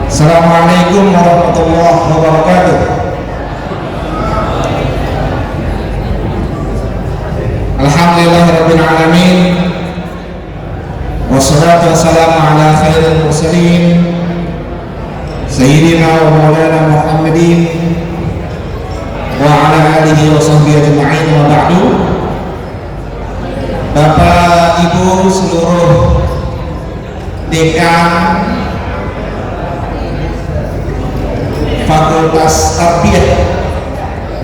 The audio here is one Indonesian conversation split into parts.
Assalamualaikum warahmatullahi wabarakatuh. Alhamdulillahirabbil alamin. Wassalatu wassalamu ala khairil mursalin sayyidina wa maulana Muhammadin wa ala alihi wa sahbihi ajma'in, wa ba'du. Bapak Ibu seluruh dekan Fakultas Tarbiyah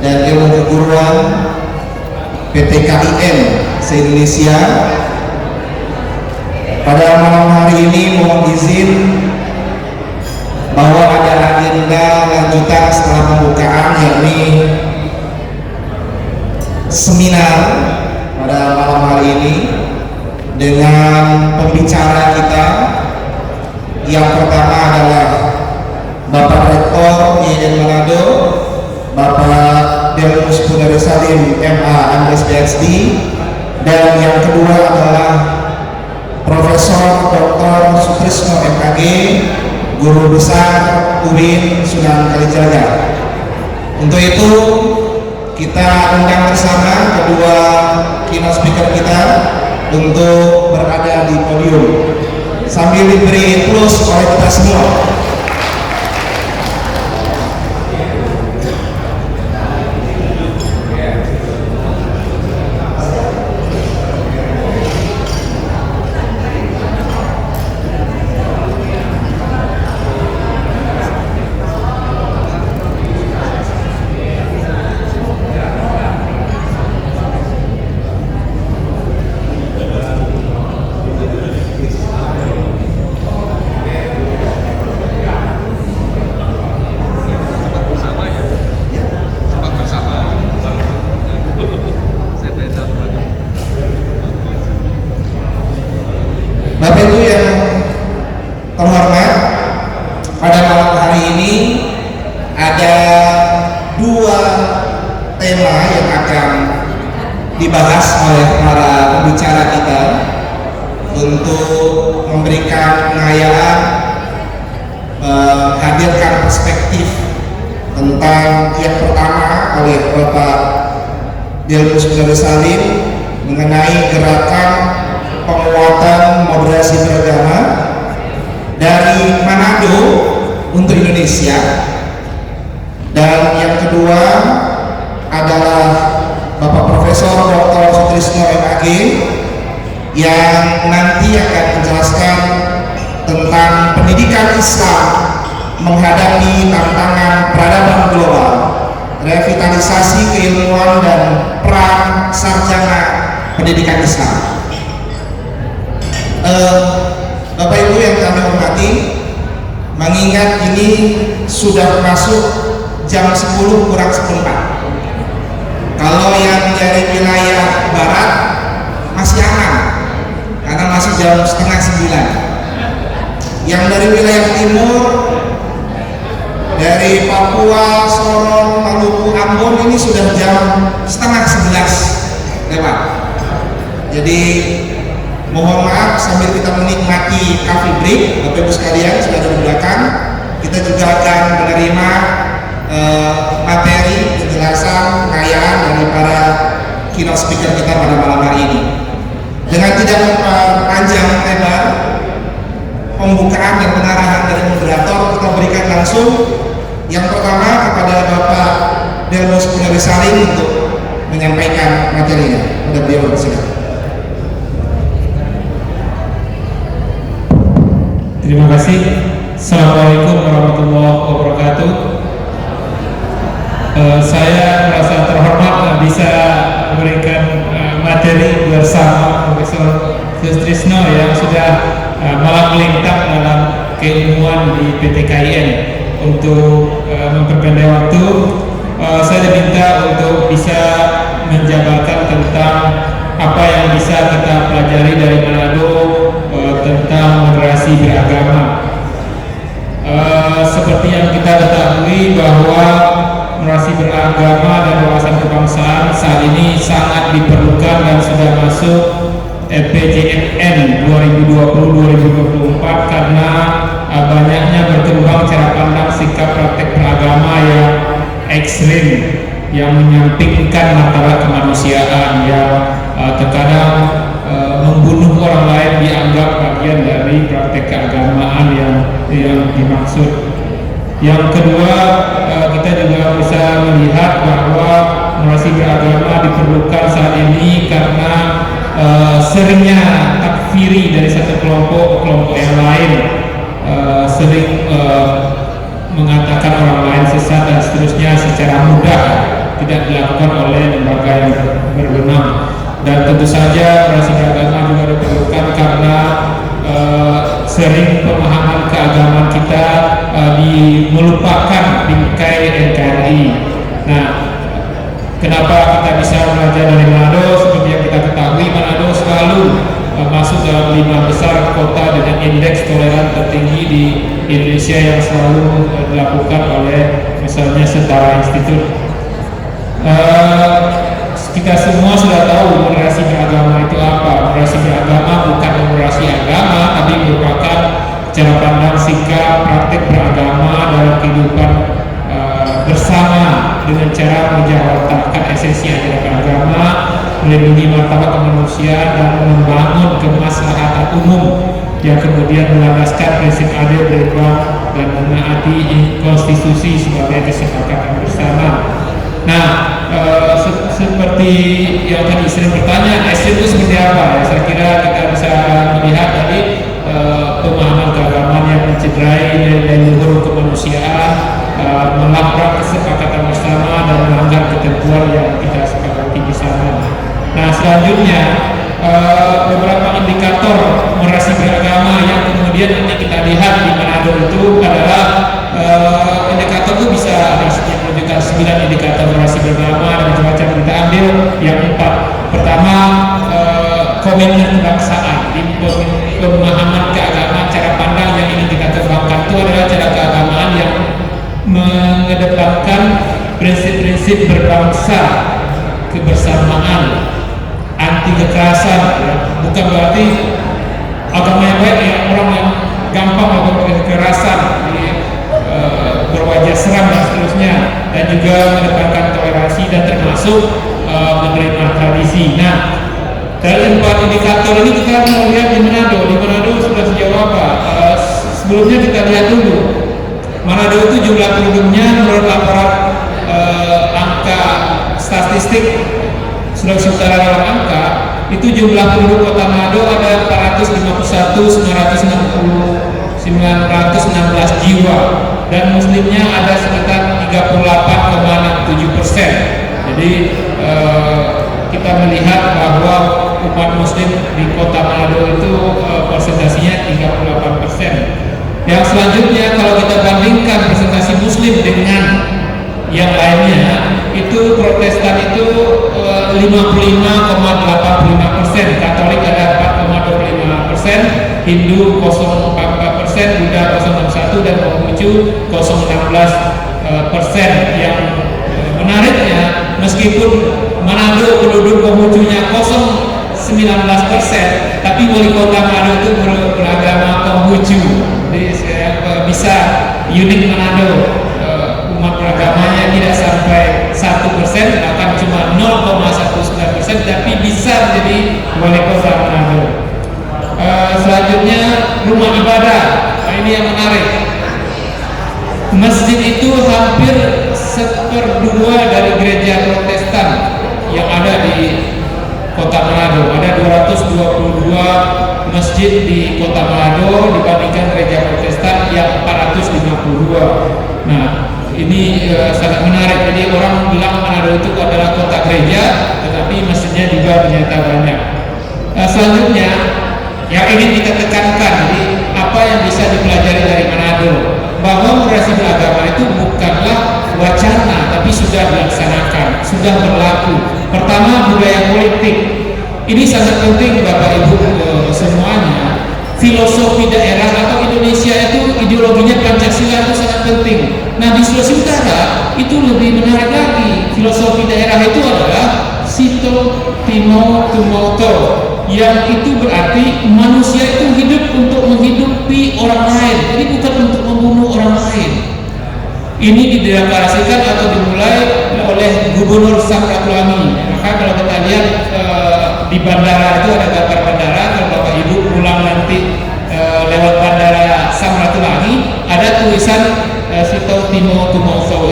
dan Ilmu Keguruan PTKIN se-Indonesia, pada malam hari ini mohon izin bahwa ada agenda lanjutan setelah pembukaan, yakni seminar pada malam hari ini dengan pembicara kita. Yang pertama adalah Bapak Rektor IAIN Manado, Bapak Delmus Pundari Salim MA Andes PhD, dan yang kedua adalah Profesor Dr. Sutrisno MKG, Guru Besar UIN Sunan Kalijaga. Untuk itu kita undang bersama kedua keynote speaker kita untuk berada di podium sambil diberi plus oleh kita semua. Bapak Ibu yang terhormat, pada malam hari ini ada dua tema yang akan dibahas oleh para pembicara kita untuk memberikan pengayaan, menghadirkan perspektif tentang yang pertama oleh Bapak Delmus Pundari Salim mengenai gerakan penguatan moderasi beragama dari Manado untuk Indonesia, dan yang kedua adalah Bapak Profesor Dr. Sutrisno MKG yang nanti akan menjelaskan tentang pendidikan Islam menghadapi tantangan peradaban global, revitalisasi keilmuan dan peran sarjana pendidikan Islam. Bapak Ibu yang kami hormati, mengingat ini sudah masuk jam 10 kurang seperempat. Kalau yang dari wilayah barat masih aman karena masih jam setengah 9. Yang dari wilayah timur, dari Papua, Sorong, Maluku, Ambon, ini sudah jam setengah 11 lewat. Jadi mohon maaf, sambil kita menikmati coffee break, Bapak Ibu sekalian sudah ada di belakang, kita juga akan menerima materi penjelasan pengayaan dari para keynote speaker kita pada malam hari ini. Dengan tidak memperpanjang lebar, pembukaan dan pengarahan dari moderator kita berikan langsung yang pertama kepada Bapak Delmus Pundari Salim untuk menyampaikan materinya. Pada beliau, silakan. Terima kasih. Assalamualaikum warahmatullahi wabarakatuh. Saya merasa terhormat bisa memberikan materi bersama Profesor Sutrisno yang sudah malang melintang dalam keilmuan di PTKIN. Untuk memperpendek waktu, saya diminta untuk bisa menjabarkan tentang apa yang bisa kita pelajari dari Manado tentang moderasi beragama. Seperti yang kita ketahui bahwa moderasi beragama dan wawasan kebangsaan saat ini sangat diperlukan dan sudah masuk RPJMN 2020-2024 karena banyaknya berkembang cara yang menyampingkan martabat kemanusiaan, yang terkadang membunuh orang lain dianggap bagian dari praktek keagamaan yang dimaksud. Yang kedua, kita juga bisa melihat bahwa moderasi beragama diperlukan saat ini karena seringnya takfiri dari satu kelompok ke kelompok yang lain, sering mengatakan orang lain sesat dan seterusnya secara mudah, tidak dilakukan oleh lembaga yang berwenang. Dan tentu saja moderasi beragama juga diperlukan karena sering pemahaman keagamaan kita melupakan bingkai NKRI. Nah, kenapa kita bisa belajar dari Manado? Seperti yang kita ketahui, Manado selalu masuk dalam 5 besar kota dengan indeks toleran tertinggi di Indonesia yang selalu dilakukan oleh misalnya Setara Institut. Kita semua sudah tahu moderasi beragama itu apa. Moderasi beragama bukan moderasi agama, tapi merupakan cara pandang, sikap, praktik beragama dalam kehidupan bersama dengan cara menjawabkan esensi ajaran agama, melindungi martabat kemanusiaan dan membangun kemaslahatan umum yang kemudian melandaskan prinsip adil, berimbang dan menaati konstitusi sebagai kesepakatan bersama. Nah, seperti yang tadi sering bertanya, ekstrim itu seperti apa? Saya kira kita bisa melihat tadi pemahaman keagamaan yang mencederai nilai luhur kemanusiaan, melanggar kesepakatan bersama dan melanggar ketentuan yang kita sepakati bersama. Nah, selanjutnya beberapa indikator moderasi beragama yang kemudian nanti kita lihat di Manado itu adalah indikator itu bisa menunjukkan 9 indikator moderasi beragama dan macam-macam. Kita ambil yang 4. Pertama, komitmen kebangsaan. Di pemahaman keagamaan, cara pandang yang ingin kita kembangkan itu adalah cara keagamaan yang mengedepankan prinsip-prinsip berbangsa, kebersamaan, anti kekerasan. Bukan berarti agama yang baik ya orang yang gampang melakukan kekerasan, berwajah seram dan seterusnya, dan juga mengedepankan toleransi dan termasuk menerima tradisi. Nah, dari 4 indikator ini kita mau lihat di Manado. Di Manado sudah sejauh apa? Sebelumnya kita lihat dulu. Manado itu jumlah penduduknya menurut laporan angka statistik Sulawesi Utara dalam angka itu jumlah penduduk kota Manado ada 451.916 jiwa dan muslimnya ada sekitar 38,67%. Jadi kita melihat bahwa umat muslim di kota Manado itu persentasenya 38%. Yang selanjutnya kalau kita bandingkan presentasi muslim dengan yang lainnya, itu Protestan itu 55,85%, Katolik ada 4,25%, Hindu 0,44%, Buddha 0,61% dan Konghucu 0,16%. Yang menariknya, meskipun Manado penduduk Konghucunya 0,19%, tapi wali kota Manado itu beragama Konghucu. Jadi bisa unik Manado, umat beragamanya tidak sampai 1%, bahkan cuma 0,19%, tapi bisa menjadi wali kota Manado. Selanjutnya rumah ibadah. Nah, ini yang menarik. Masjid itu hampir 1/2 dari gereja Protestan yang ada di kota Manado. Ada 222 masjid di kota Manado dibandingkan gereja Protestan yang 452. Nah, ini sangat menarik. Jadi orang bilang Manado itu adalah kota gereja, tetapi masjidnya juga ternyata banyak. Selanjutnya yang ingin kita tekankan, jadi apa yang bisa dipelajari dari Manado, bahwa moderasi beragama itu bukanlah wacana, tapi sudah dilaksanakan, sudah berlaku. Pertama, budaya politik. Ini sangat penting Bapak Ibu semuanya. Filosofi daerah atau Indonesia itu ideologinya Pancasila itu sangat penting. Nah, di Sulawesi Utara itu lebih menarik lagi. Filosofi daerah itu adalah Sito Timo Tumoto, yang itu berarti manusia itu hidup untuk menghidupi orang lain, jadi bukan untuk membunuh orang lain. ini dideklarasikan atau dimulai oleh Gubernur Samratulangi. Maka kalau kita lihat di bandara itu ada gambar bandara, kalau Bapak Ibu pulang nanti lewat bandara Samratulangi ada tulisan Sito Timo Tumauso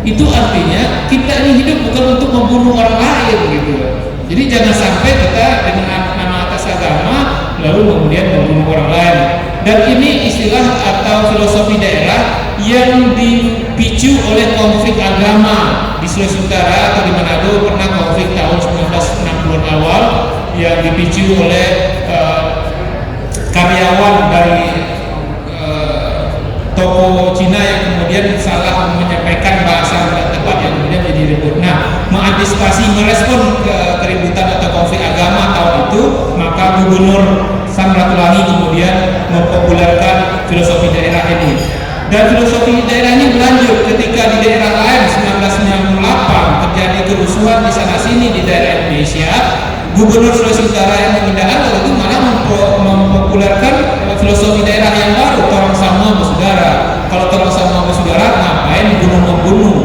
itu artinya kita ini hidup bukan untuk membunuh orang lain gitu. Jadi jangan sampai kita dengan nama atas agama lalu kemudian membunuh orang lain. Dan ini istilah atau filosofi daerah yang dipicu oleh konflik agama di Sulawesi Utara atau di Manado. Pernah konflik tahun 1960-an awal yang dipicu oleh karyawan dari toko Cina yang kemudian salah menyampaikan bahasa tidak tepat yang kemudian jadi ribut. Nah, mengantisipasi merespon keributan atau konflik agama tahun itu, maka Gubernur Samratulangi kemudian mempopulerkan filosofi daerah ini. Dan filosofi daerah ini berlanjut ketika di daerah lain 1998 terjadi kerusuhan di sana sini di daerah Indonesia. Gubernur Sulawesi Utara yang memindahkan waktu itu malah mempopulerkan filosofi daerah yang baru, Torang Sama Bersaudara. Kalau Torang Sama Bersaudara ngapain bunuh-membunuh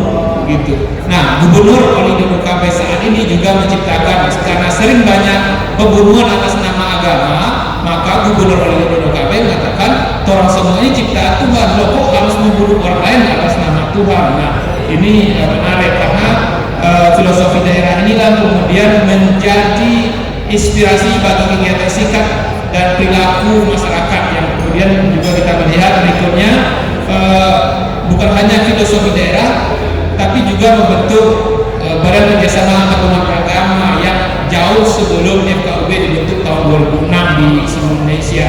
gitu. Nah, Gubernur Oli Dodo Cabe saat ini juga menciptakan, karena sering banyak pembunuhan atas nama agama, maka Gubernur Oli Dodo Cabe mengatakan Torang Sama ini ciptaan Tuhan, loh kok harus membunuh orang lain atas nama Tuhan. Nah, ini menarik karena filosofi daerah inilah kemudian menjadi inspirasi bagi kegiatan sikap dan perilaku masyarakat yang kemudian juga kita melihat berikutnya bukan hanya filosofi daerah tapi juga membentuk badan kerjasama antarumat beragama yang jauh sebelum FKUB dibentuk tahun 2006 di seluruh Indonesia.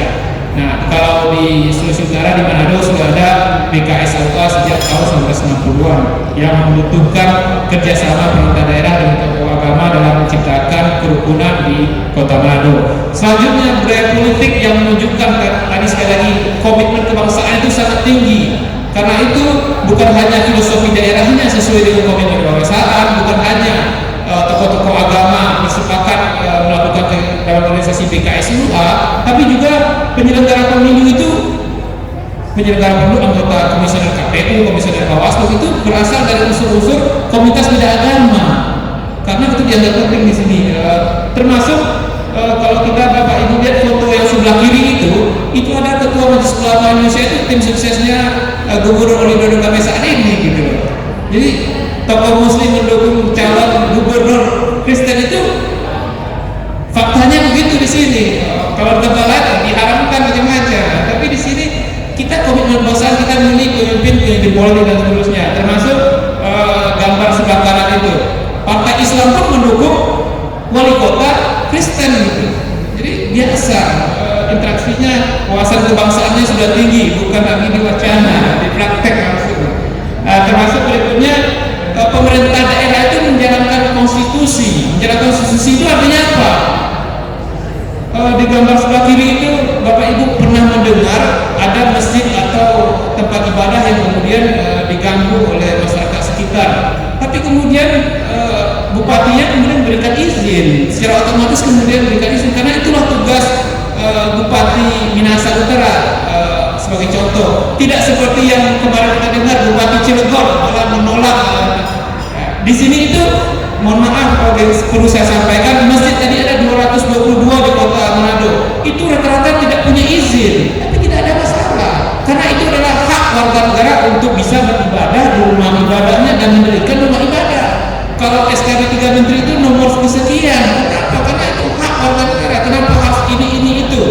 Nah, kalau di Sulawesi Utara di Manado sudah ada BKSLA sejak tahun 1960-an yang membutuhkan kerjasama pemerintah daerah dan tokoh agama dalam menciptakan kerukunan di Kota Manado. Selanjutnya budaya politik yang menunjukkan tadi sekali lagi komitmen kebangsaan itu sangat tinggi. Karena itu bukan hanya filosofi daerahnya sesuai dengan komitmen kebangsaan, bukan hanya tokoh-tokoh agama bersepakat melakukan dalam organisasi BKSLA, tapi juga penyelenggara pemilu itu, penyelenggara pemilu anggota komisioner KPU, komisioner Bawaslu itu berasal dari unsur-unsur komunitas beda agama, karena itu dianggap penting di sini. Termasuk kalau kita Bapak Ibu lihat foto yang sebelah kiri itu ada ketua Majelis Ulama Indonesia, itu tim suksesnya Gubernur Oli Dodo Cabe saat ini gitu. Jadi tokoh Muslim mendukung calon gubernur Kristen itu faktanya begitu di sini. Kalau tempat lain diharamkan macam-macam, tapi di sini kita komitmen kebangsaan, kita milih pemimpin politik dan seterusnya, termasuk gambar sebelah kanan itu. Partai Islam pun mendukung wali kota Kristen gitu. Jadi biasa interaksinya, wawasan kebangsaannya sudah tinggi, bukan lagi di wacana, di praktek langsung. Termasuk berikutnya pemerintah daerah itu menjalankan konstitusi. Menjalankan konstitusi itu artinya apa? Di gambar sebelah kiri itu Bapak Ibu pernah mendengar ada masjid atau tempat ibadah yang kemudian diganggu oleh masyarakat sekitar, tapi kemudian bupatinya kemudian berikan izin, secara otomatis kemudian berikan izin, karena itulah tugas Bupati Minahasa Utara sebagai contoh. Tidak seperti yang kemarin kita dengar Bupati Cilegon malah menolak. Di sini itu mohon maaf perlu saya sampaikan, masjid tadi ada 222 di Kota Manado, itu rata-rata tidak punya izin, tapi tidak ada masalah karena itu adalah hak warga negara untuk bisa beribadah di rumah ibadahnya dan mendirikan rumah ibadah. Kalau SKB 3 Menteri itu nomor kesekian, kenapa? Karena itu hak warga negara. Kenapa harus ini itu?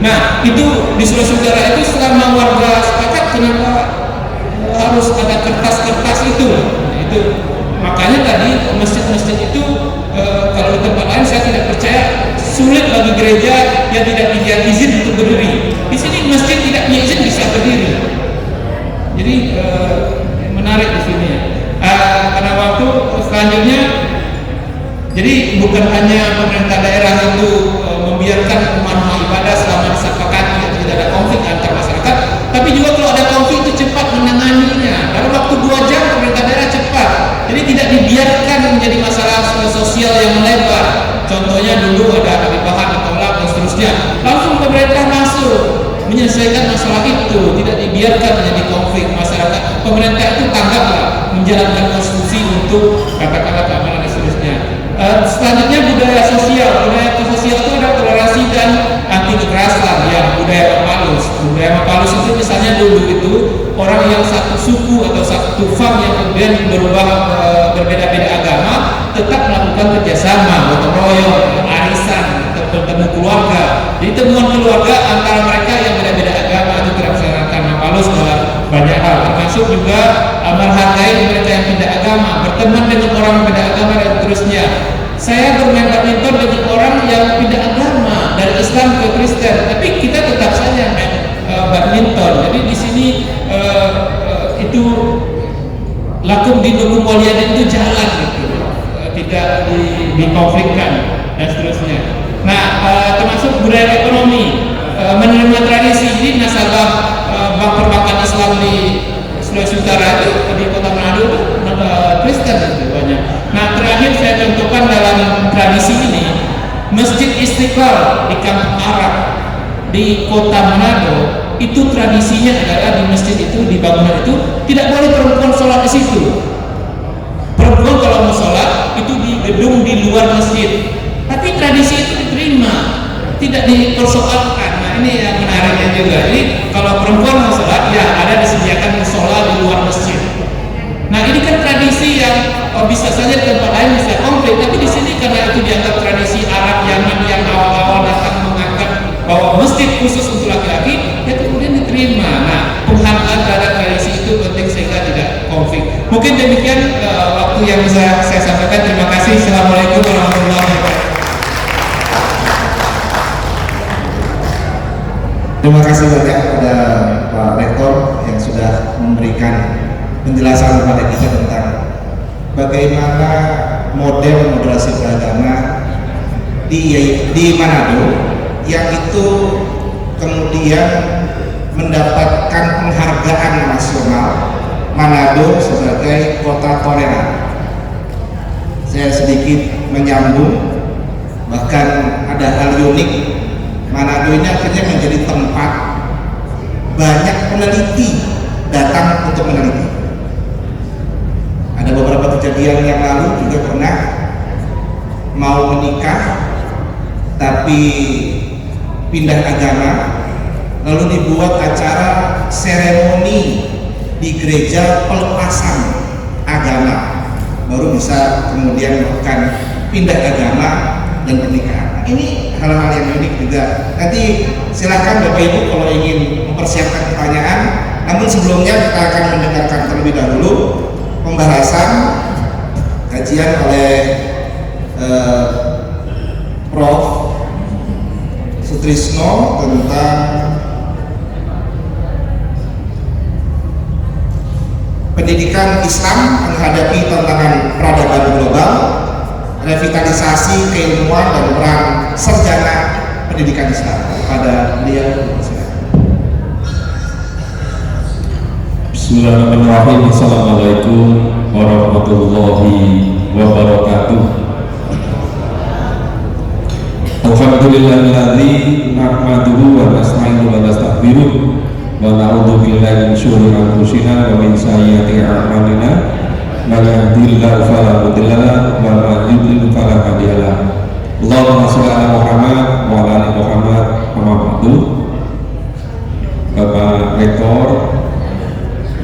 Nah, itu di Sulawesi Utara itu selama warga sepakat, kenapa harus ada kertas-kertas itu? Nah, itu makanya tadi masjid-masjid itu kalau di tempat lain saya tidak percaya, sulit bagi gereja yang tidak punya izin untuk berdiri. Di sini masjid tidak punya izin bisa berdiri. Jadi menarik di sini. Karena waktu selanjutnya, jadi bukan hanya pemerintah daerah itu membiarkan rumah ibadah selama disepakati tidak ada konflik antar masyarakat, tapi juga kalau ada konflik itu cepat menanganinya. Dalam waktu 2 jam pemerintah daerah cepat. Jadi tidak dibiarkan menjadi masalah sosial yang melebar. Contohnya dulu ada Habib Bahar ditolak dan seterusnya, langsung pemerintah masuk menyelesaikan masalah itu, tidak dibiarkan menjadi konflik masyarakat. pemerintah itu tanggaplah menjalankan konstitusi untuk katakanlah keamanan dan seterusnya. Selanjutnya budaya sosial itu ada toleransi dan anti kekerasan, ya budaya Mapalus itu misalnya dulu itu orang yang satu suku atau satu fam yang kemudian berbeda-beda agama tetap melakukan kerjasama, gotong royong, arisan, bertemu keluarga. Jadi temuan keluarga antara mereka yang beda-beda agama itu dilaksanakan Mapalus dalam banyak hal, termasuk juga menghargai mereka yang beda agama, berteman dengan orang beda agama dan seterusnya. Saya bermain badminton dengan orang yang beda agama dari Islam ke Kristen, tapi kita tetap saja main badminton. Jadi di sini itu lakum dinukum waliyadin itu jalan gitu, tidak dikonflikkan dan seterusnya. Nah, termasuk budaya ekonomi, menerima tradisi. Ini nasabah bank perbankan Islam di Sulawesi Utara itu di Kota Manado itu Kristen itu banyak. Nah, terakhir saya contohkan dalam tradisi ini, Masjid Istiqlal di Kampung Arab di Kota Manado itu tradisinya adalah di masjid itu, di bangunan itu tidak boleh perempuan sholat di situ. Perempuan kalau mau sholat itu di gedung di luar masjid. Tapi tradisi itu diterima, tidak dipersoalkan. Nah, ini yang menariknya juga. Jadi kalau perempuan mau sholat, ya ada disediakan musola di luar masjid. Nah, ini kan tradisi yang bisa saja di tempat lain bisa konflik, tapi di sini karena itu dianggap tradisi Arab Yaman yang awal-awal datang mengangkat bahwa masjid khusus untuk laki-laki, ya kemudian diterima. Nah, penghargaan terhadap tradisi itu penting sehingga tidak konflik. Mungkin demikian waktu yang bisa saya sampaikan. Terima kasih. Assalamualaikum warahmatullahi wabarakatuh. Terima kasih banyak kepada Pak Rektor yang sudah memberikan penjelasan kepada kita tentang bagaimana model moderasi beragama di Manado yang itu kemudian mendapatkan penghargaan nasional Manado sebagai kota toleran. Saya sedikit menyambung, bahkan ada hal unik. Manado ini akhirnya menjadi tempat banyak peneliti datang untuk meneliti. Ada beberapa kejadian yang lalu juga pernah mau menikah tapi pindah agama, lalu dibuat acara seremoni di gereja pelepasan agama, baru bisa kemudian melakukan pindah agama dan pernikahan. Ini hal-hal yang unik juga. Nanti silakan Bapak Ibu kalau ingin mempersiapkan pertanyaan. Namun sebelumnya kita akan mendengarkan terlebih dahulu pembahasan kajian oleh Prof. Sutrisno tentang pendidikan Islam menghadapi tantangan peradaban global, revitalisasi keilmuan dan peran sarjana pendidikan Islam. Pada beliau, Bismillahirrahmanirrahim. Assalamualaikum warahmatullahi wabarakatuh. Alhamdulillahilladzi nahmaduhu wa nasta'inuhu wa nastaghfiruh wa na'udzu billahi min syururi anfusina wa min sayyiati a'malina. Man yahdihillahu fala mudilla lahu wa man yudlil fala hadiya lahu. Allahumma shalli ala Muhammad wa ala ali Muhammad. Amma ba'du. Bapak Rektor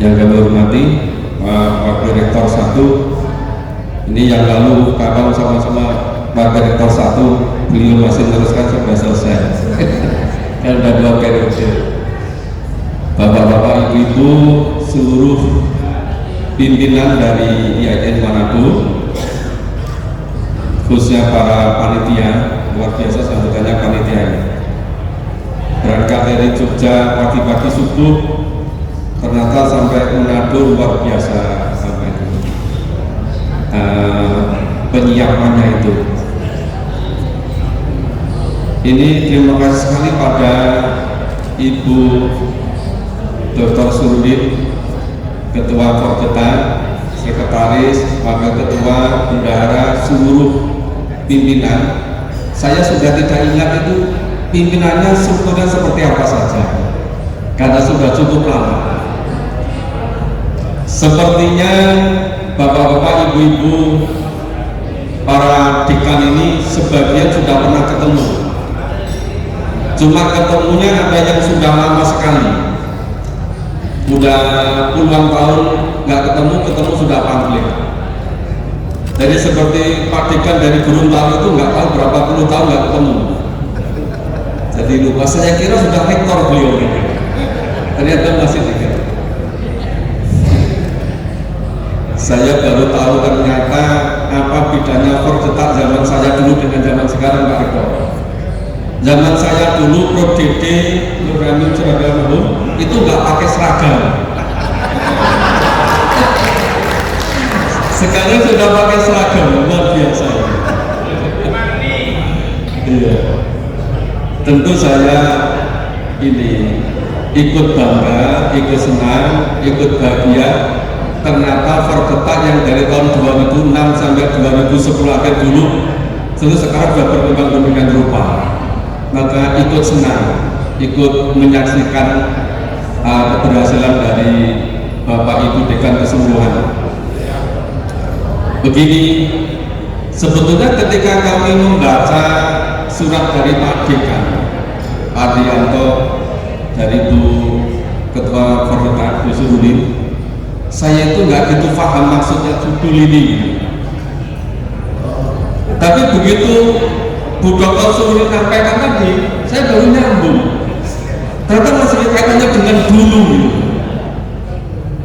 yang kami hormati, Pak Wakil Rektor 1, ini yang lalu kapan sama-sama Wakil Rektor 1, beliau masih meneruskan sudah selesai. Kan udah 2 periode. Bapak-bapak, ibu-ibu, seluruh pimpinan dari IAIN Manado, khususnya para panitia, luar biasa sambutannya panitia ini. Berangkat dari Jogja pagi-pagi subuh, ternyata sampai Manado luar biasa sampai itu penyiapannya itu. Ini terima kasih sekali pada Ibu Dr. Surdin, Ketua Forketa, Sekretaris, Wakil Ketua, Bendahara, seluruh pimpinan. Saya sudah tidak ingat itu pimpinannya strukturnya seperti apa saja, karena sudah cukup lama. Sepertinya bapak-bapak, ibu-ibu, para dekan ini sebagian sudah pernah ketemu. Cuma ketemunya ada yang sudah lama sekali, udah puluhan tahun nggak ketemu sudah pamflet. Jadi seperti Pak Dekan dari Gorontalo itu nggak tahu berapa puluh tahun nggak ketemu. Jadi lupa, saya kira sudah rektor beliau ini, ternyata masih dekat. Saya baru tahu ternyata apa bedanya fordetak zaman saya dulu dengan zaman sekarang, Pak Rektor. Zaman saya dulu ProDD Nuramin Surabaya itu nggak pakai seragam. Sekarang sudah pakai seragam, luar biasa. Iya. Tentu saya ini ikut bangga, ikut senang, ikut bahagia. Ternyata fordetak yang dari tahun 2006 sampai 2010 akhir dulu, terus sekarang sudah berkembang demikian rupa. Maka ikut senang, ikut menyaksikan keberhasilan dari Bapak Ibu Dekan keseluruhan. Begini, sebetulnya ketika kami membaca surat dari Pak Dekan, Pak Dianto, dari Bu Ketua Fordetak Bu Surudin, saya itu nggak gitu paham maksudnya judul ini. Tapi begitu Bu Dr. Surudin sampaikan tadi, saya baru nyambung. Ternyata masih kaitannya dengan dulu.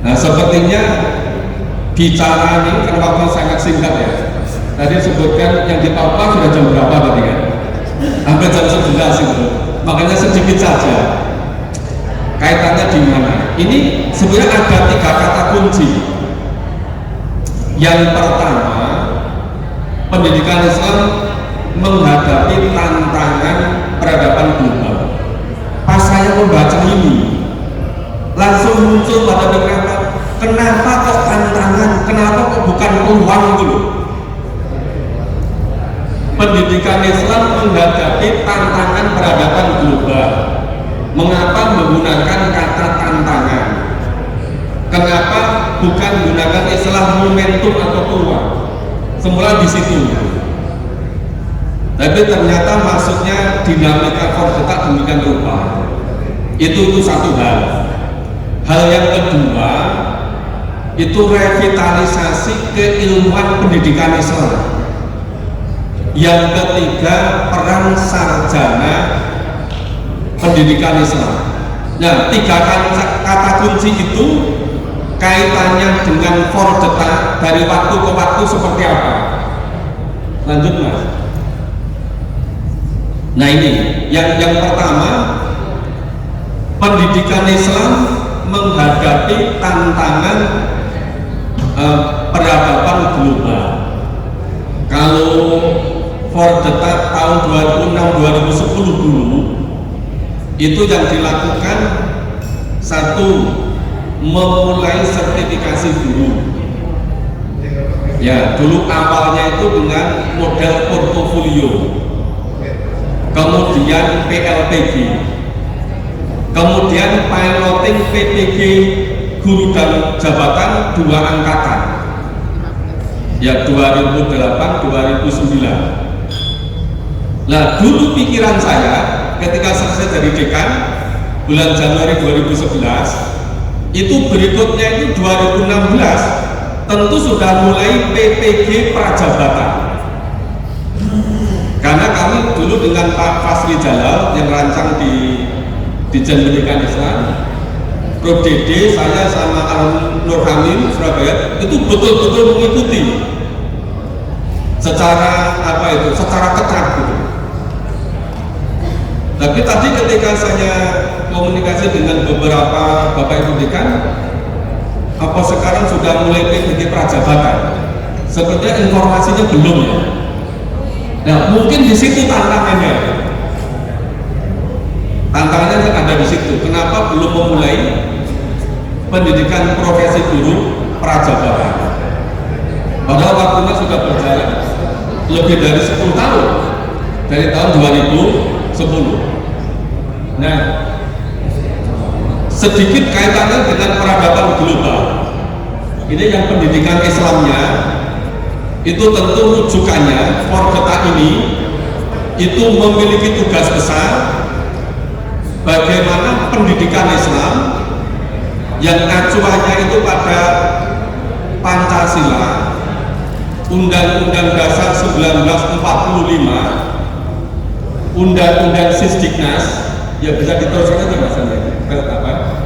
Nah, sepertinya bicara ini kan waktu sangat singkat ya. Tadi sebutkan yang di Papua sudah jam berapa tadi kan? Hampir jam 11 itu. Makanya sedikit saja. Kaitannya di mana? Ini sebenarnya ada 3 kata kunci. Yang pertama, pendidikan Islam menghadapi tantangan peradaban global. Pas saya membaca ini, langsung muncul pada pikiran, kenapa kok tantangan? Kenapa kok bukan peluang dulu? Pendidikan Islam menghadapi tantangan peradaban global. Mengapa menggunakan kata tantangan? Kenapa bukan menggunakan istilah momentum atau peluang? Semula di situ. Tapi ternyata maksudnya dinamika fordetak demikian rupa. Itu satu hal. Hal yang kedua, itu revitalisasi keilmuan pendidikan Islam. Yang ketiga, peran sarjana pendidikan Islam. Nah, 3 kata kunci itu kaitannya dengan fordetak dari waktu ke waktu seperti apa? Lanjut Mas. Nah ini, yang pertama, pendidikan Islam menghadapi tantangan peradaban global. Kalau fordetak tahun 2006-2010 dulu, itu yang dilakukan satu, memulai sertifikasi guru. Ya, dulu awalnya itu dengan model portofolio, kemudian PLPG, kemudian piloting PPG guru dan jabatan 2 angkatan, ya 2008-2009. Nah, dulu pikiran saya ketika selesai dari dekan bulan Januari 2011, itu berikutnya itu 2016 tentu sudah mulai PPG prajabatan. Karena kami dulu dengan Pak Fasli Jalal yang rancang di Dijen Pendidikan Islam, ProDD, saya sama Nur Hamim Surabaya itu betul-betul mengikuti secara secara ketat gitu. Tapi tadi ketika saya komunikasi dengan beberapa Bapak Ibu Dekan, apa sekarang sudah mulai PPG prajabatan? Sepertinya informasinya belum ya. Nah, mungkin di situ tantangannya. Tantangannya ada di situ. Kenapa belum memulai pendidikan profesi guru prajabatan? Padahal waktunya sudah berjalan lebih dari 10 tahun, dari tahun 2010. Nah, sedikit kaitannya dengan peradaban global. Ini yang pendidikan Islamnya itu tentu rujukannya Forketa ini itu memiliki tugas besar bagaimana pendidikan Islam yang acuannya itu pada Pancasila, Undang-Undang Dasar 1945, Undang-Undang Sisdiknas, ya bisa diteruskan aja Mas Andi.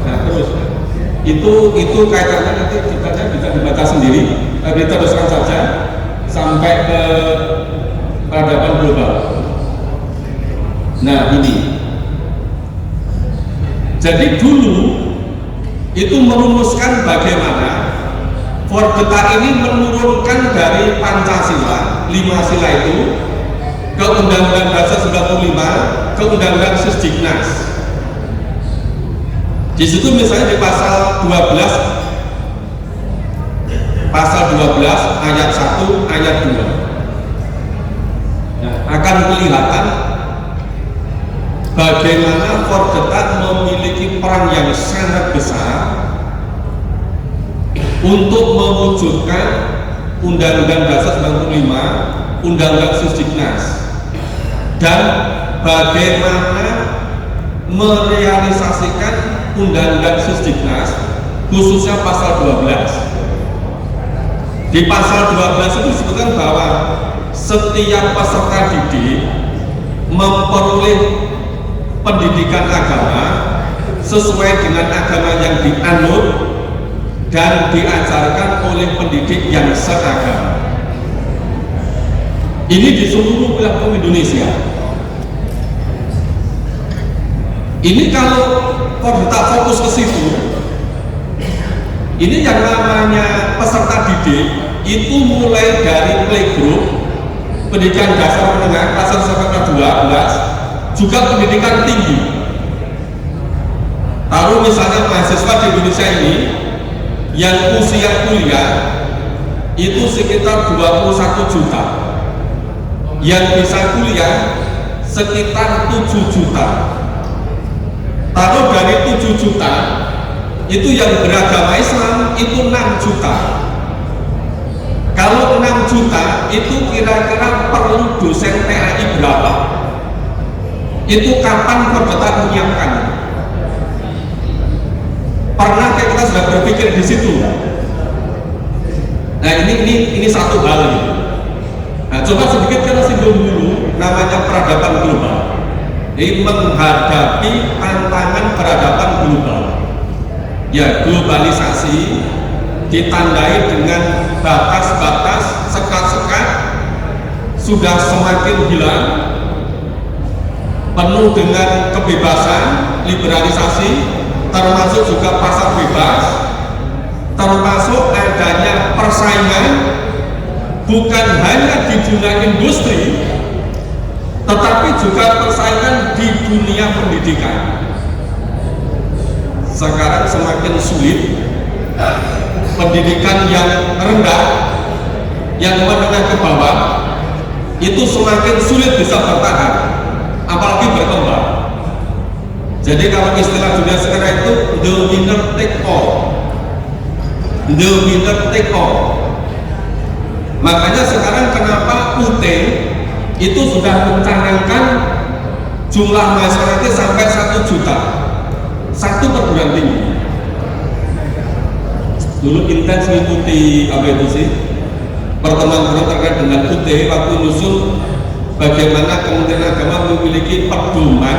Nah terus itu kaitannya nanti ceritanya bisa dibaca sendiri, diteruskan saja sampai ke peradaban global. Nah ini, jadi dulu itu merumuskan bagaimana Forketa ini menurunkan dari Pancasila, 5 sila itu, ke Undang-Undang Dasar 1945, ke Undang-Undang Sisdiknas. Di situ misalnya di pasal 12 ayat 1 ayat 2. Nah, akan kelihatan bagaimana Forketa memiliki peran yang sangat besar untuk mewujudkan Undang-Undang Dasar 1945, Undang-Undang Sisdiknas, dan bagaimana merealisasikan Undang-Undang Sisdiknas khususnya pasal 12. Di pasal 12 itu disebutkan bahwa setiap peserta didik memperoleh pendidikan agama sesuai dengan agama yang dianut dan diajarkan oleh pendidik yang seagama. Ini di seluruh wilayah Indonesia. Ini kalau kita fokus ke situ, ini yang namanya peserta didik itu mulai dari playgroup, pendidikan dasar menengah kelas 1 sampai 12, juga pendidikan tinggi. Taruh misalnya mahasiswa di Indonesia ini yang usia kuliah itu sekitar 21 juta, yang bisa kuliah sekitar 7 juta. Taruh dari 7 juta itu yang beragama Islam itu 6 juta. Kalau 6 juta itu kira-kira perlu dosen PAI berapa? Itu kapan Forketa menyiapkan? Pernah kita sudah berpikir di situ? Nah ini satu hal ini. Nah coba sedikit kita singgung dulu namanya peradaban global. Ini menghadapi tantangan peradaban global. Ya globalisasi ditandai dengan batas-batas, sekat-sekat sudah semakin hilang, penuh dengan kebebasan, liberalisasi, termasuk juga pasar bebas, termasuk adanya persaingan bukan hanya di dunia industri, tetapi juga persaingan di dunia pendidikan. Sekarang semakin sulit, pendidikan yang rendah, yang menengah ke bawah, itu semakin sulit bisa bertahan, apalagi berkembang. Jadi kalau istilah dunia sekarang itu the winner take all, the winner take all. Makanya sekarang kenapa UT itu sudah mencanangkan jumlah mahasiswa itu sampai 1 juta, 1 perguruan tinggi. Dulu intens mengikuti apa itu sih pertemuan terkait dengan UT waktu nyusun bagaimana Kementerian Agama memiliki pedoman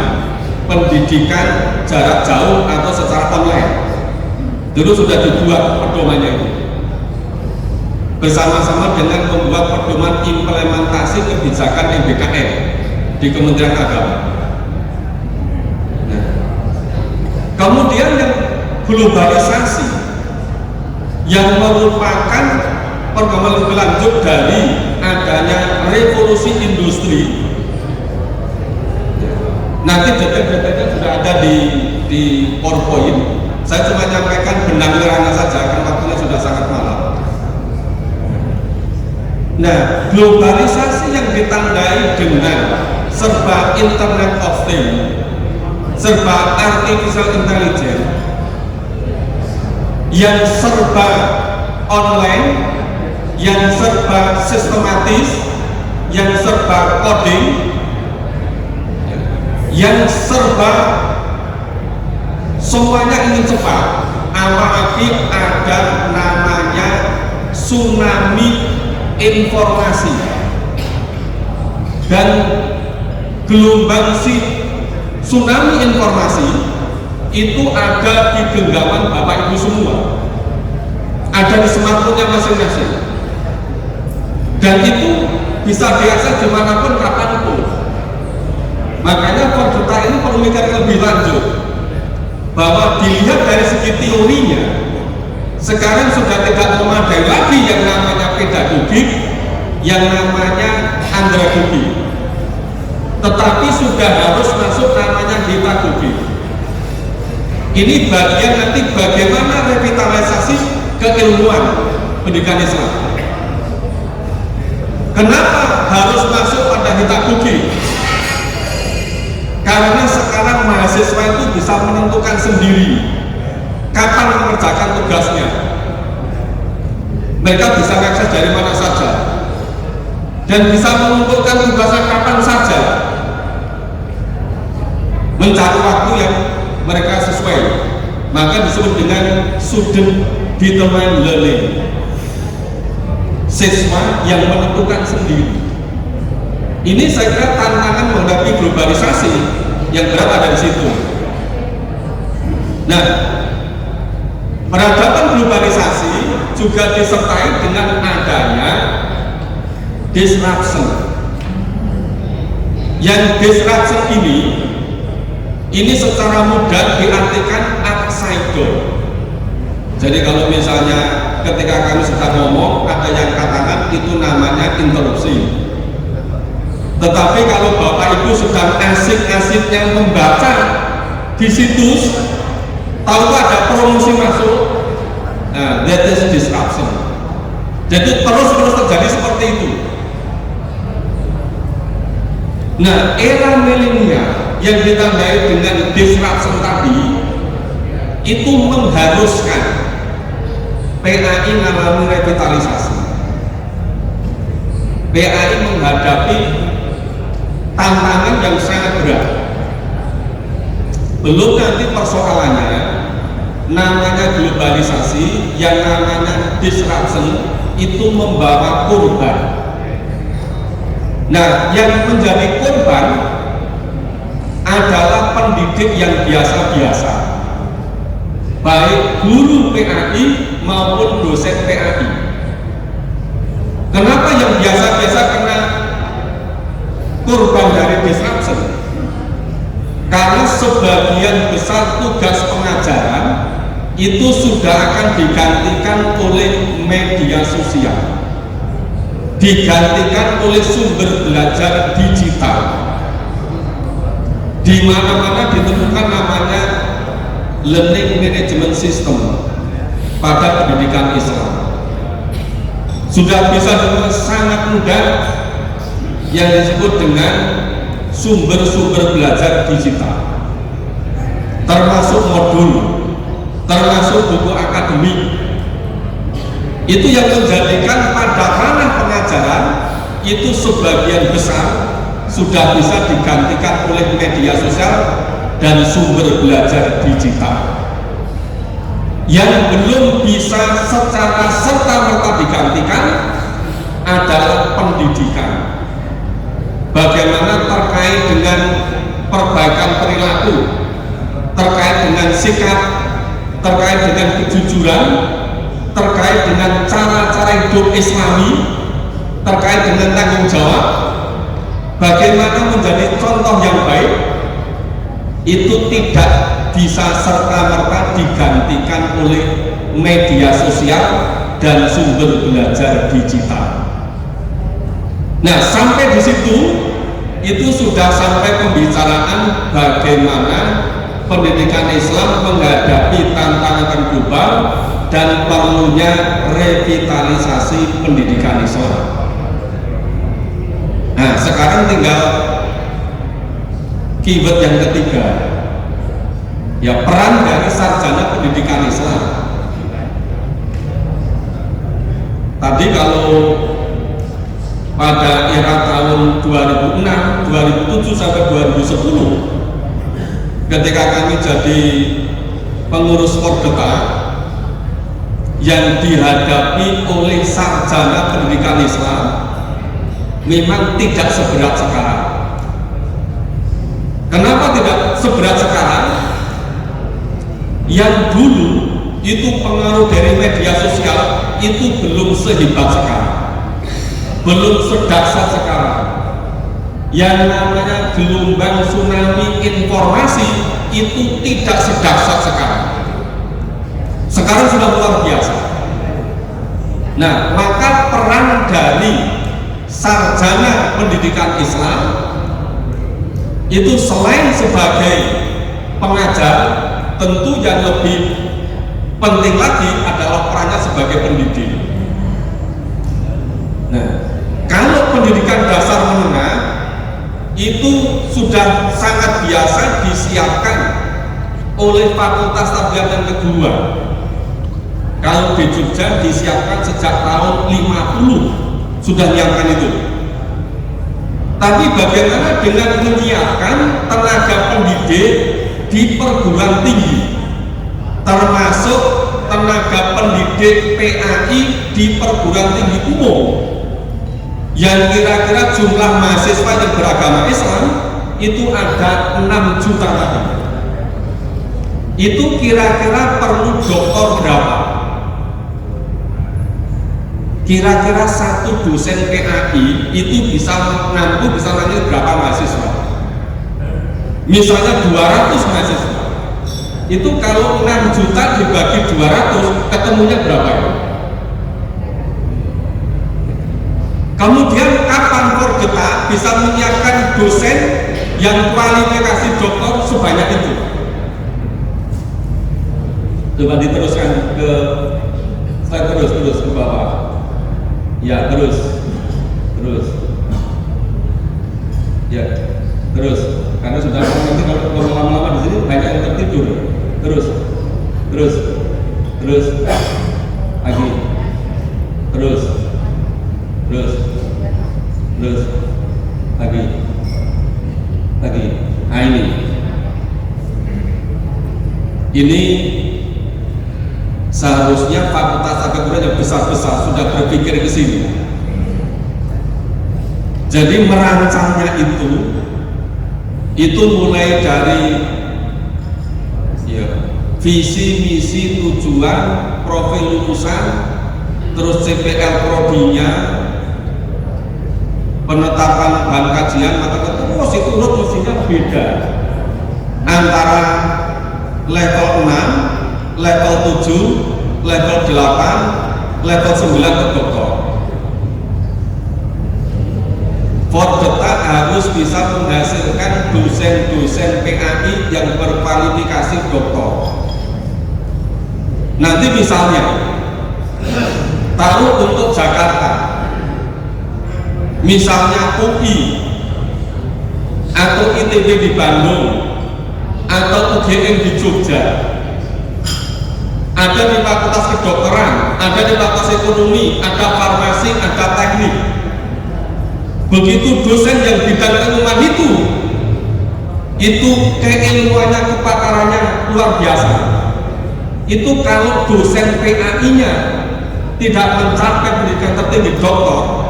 pendidikan jarak jauh atau secara online. Dulu sudah dibuat pedomannya itu bersama-sama dengan membuat pedoman implementasi kebijakan MBKM di Kementerian Agama. Nah, kemudian yang globalisasi yang merupakan perkembangan lebih lanjut dari adanya revolusi industri. Nanti detail-detailnya sudah ada di PowerPoint. Saya cuma nyampaikan benang merahnya saja, karena waktunya sudah sangat malam. Nah, globalisasi yang ditandai dengan serba Internet of Things, serba artificial intelligence, yang serba online, yang serba sistematis, yang serba coding, yang serba semuanya ingin cepat. Apalagi ada namanya tsunami informasi dan gelombang tsunami informasi itu ada di genggaman Bapak Ibu semua, ada di smartphone-nya masing-masing, dan itu bisa diakses dimanapun kapanpun. Makanya Konduta ini perlu mikir lebih lanjut, bahwa dilihat dari segi teorinya sekarang sudah tidak memadai lagi yang namanya pedagogik, yang namanya andragogi, tetapi sudah harus masuk namanya hitagogik. Ini bagian nanti bagaimana revitalisasi keilmuan pendidikan Islam. Kenapa harus masuk pada hitagogik? Karena sekarang mahasiswa itu bisa menentukan sendiri kapan mengerjakan tugasnya. Mereka bisa akses dari mana saja dan bisa mengumpulkan tugasnya kapan saja, mencari waktu yang mereka sesuai. Maka disebut dengan student determined learning, siswa yang menentukan sendiri. Ini saya kira tantangan menghadapi globalisasi yang berat ada di situ. Nah, peradaban globalisasi juga disertai dengan adanya disruption. Yang disruption ini secara mudah diartikan upside down. Jadi kalau misalnya ketika kami sedang ngomong ada yang katakan itu namanya interupsi. Tetapi kalau Bapak Ibu sedang asik-asiknya membaca di situs, tahu ada promosi masuk, nah, that is disruption. Jadi terus-terus terjadi seperti itu. Nah, era milenial yang ditandai dengan disruption tadi itu mengharuskan PAI mengalami revitalisasi. PAI menghadapi tantangan yang sangat berat. Belum nanti persoalannya namanya globalisasi, yang namanya disruption itu membawa korban. Nah, yang menjadi korban adalah pendidik yang biasa-biasa, baik guru PAI maupun dosen PAI. Kenapa yang biasa-biasa kena korban dari disruption? Karena sebagian besar tugas pengajaran itu sudah akan digantikan oleh media sosial, digantikan oleh sumber belajar digital. Di mana-mana ditemukan namanya learning management system pada pendidikan Islam. Sudah bisa dengan sangat mudah yang disebut dengan sumber-sumber belajar digital, termasuk modul, termasuk buku akademik. Itu yang menjadikan pada ranah pengajaran itu sebagian besar sudah bisa digantikan oleh media sosial dan sumber belajar digital. Yang belum bisa secara serta-merta digantikan adalah pendidikan. Bagaimana terkait dengan perbaikan perilaku, terkait dengan sikap, terkait dengan kejujuran, terkait dengan cara-cara hidup Islami, terkait dengan tanggung jawab, bagaimana menjadi contoh yang baik, itu tidak bisa serta-merta digantikan oleh media sosial dan sumber belajar digital. Nah, sampai di situ itu sudah sampai pembicaraan bagaimana pendidikan Islam menghadapi tantangan global dan perlunya revitalisasi pendidikan Islam. Nah, sekarang tinggal keyword yang ketiga, ya, peran dari sarjana pendidikan Islam. Tadi kalau pada era tahun 2006, 2007 sampai 2010 ketika kami jadi pengurus Pordeta yang dihadapi oleh sarjana pendidikan Islam memang tidak seberat sekarang. Kenapa tidak seberat sekarang? Yang dulu itu pengaruh dari media sosial itu belum sehebat sekarang, belum sedahsyat sekarang. Yang namanya gelombang tsunami informasi itu tidak sedahsyat sekarang. Sekarang sudah luar biasa. Nah, maka peran dari sarjana pendidikan Islam itu selain sebagai pengajar, tentu yang lebih penting lagi adalah perannya sebagai pendidik. Nah, kalau pendidikan dasar menengah itu sudah sangat biasa disiapkan oleh Fakultas Tarbiyah dan Kedua. Kalau di Jogja disiapkan sejak tahun 50 sudah menyiapkan itu. Tapi bagaimana dengan menyiapkan tenaga pendidik di perguruan tinggi, termasuk tenaga pendidik PAI di perguruan tinggi umum, yang kira-kira jumlah mahasiswa yang beragama Islam itu ada 6 juta tadi. Itu kira-kira perlu doktor berapa? Kira-kira satu dosen PAI itu bisa menampung, bisa menampung berapa mahasiswa? Misalnya 200 mahasiswa, itu kalau 6 juta dibagi 200 ketemunya berapa ya? Kemudian kapan Pordeta bisa menyiapkan dosen yang kualifikasi doktor sebanyak itu? Coba diteruskan ke slide, terus ke bawah. Ya, terus ya, terus karena sudah nanti kalau lama-lama di sini banyak yang tertidur. Terus lagi, terus lagi. Nah, ini seharusnya fakultas agama yang besar-besar sudah berpikir ke sini. Jadi merancangnya itu mulai dari ya, visi, misi, tujuan, profil lulusan, terus CPL prodinya, penetapan bahan kajian, maka terus itu mestinya beda antara level 6, level 7, level 8, level 9 ke doktor. Pordeta harus bisa menghasilkan dosen-dosen PAI yang berkualifikasi doktor. Nanti misalnya taruh untuk Jakarta, misalnya UI atau ITB di Bandung atau UGM di Jogja, ada di fakultas kedokteran, ada di fakultas ekonomi, ada farmasi, ada teknik. Begitu dosen yang bidang keilmuan itu keilmuannya, kepakarannya luar biasa. Itu kalau dosen PAI-nya tidak mencapai pendidikan tertinggi doktor,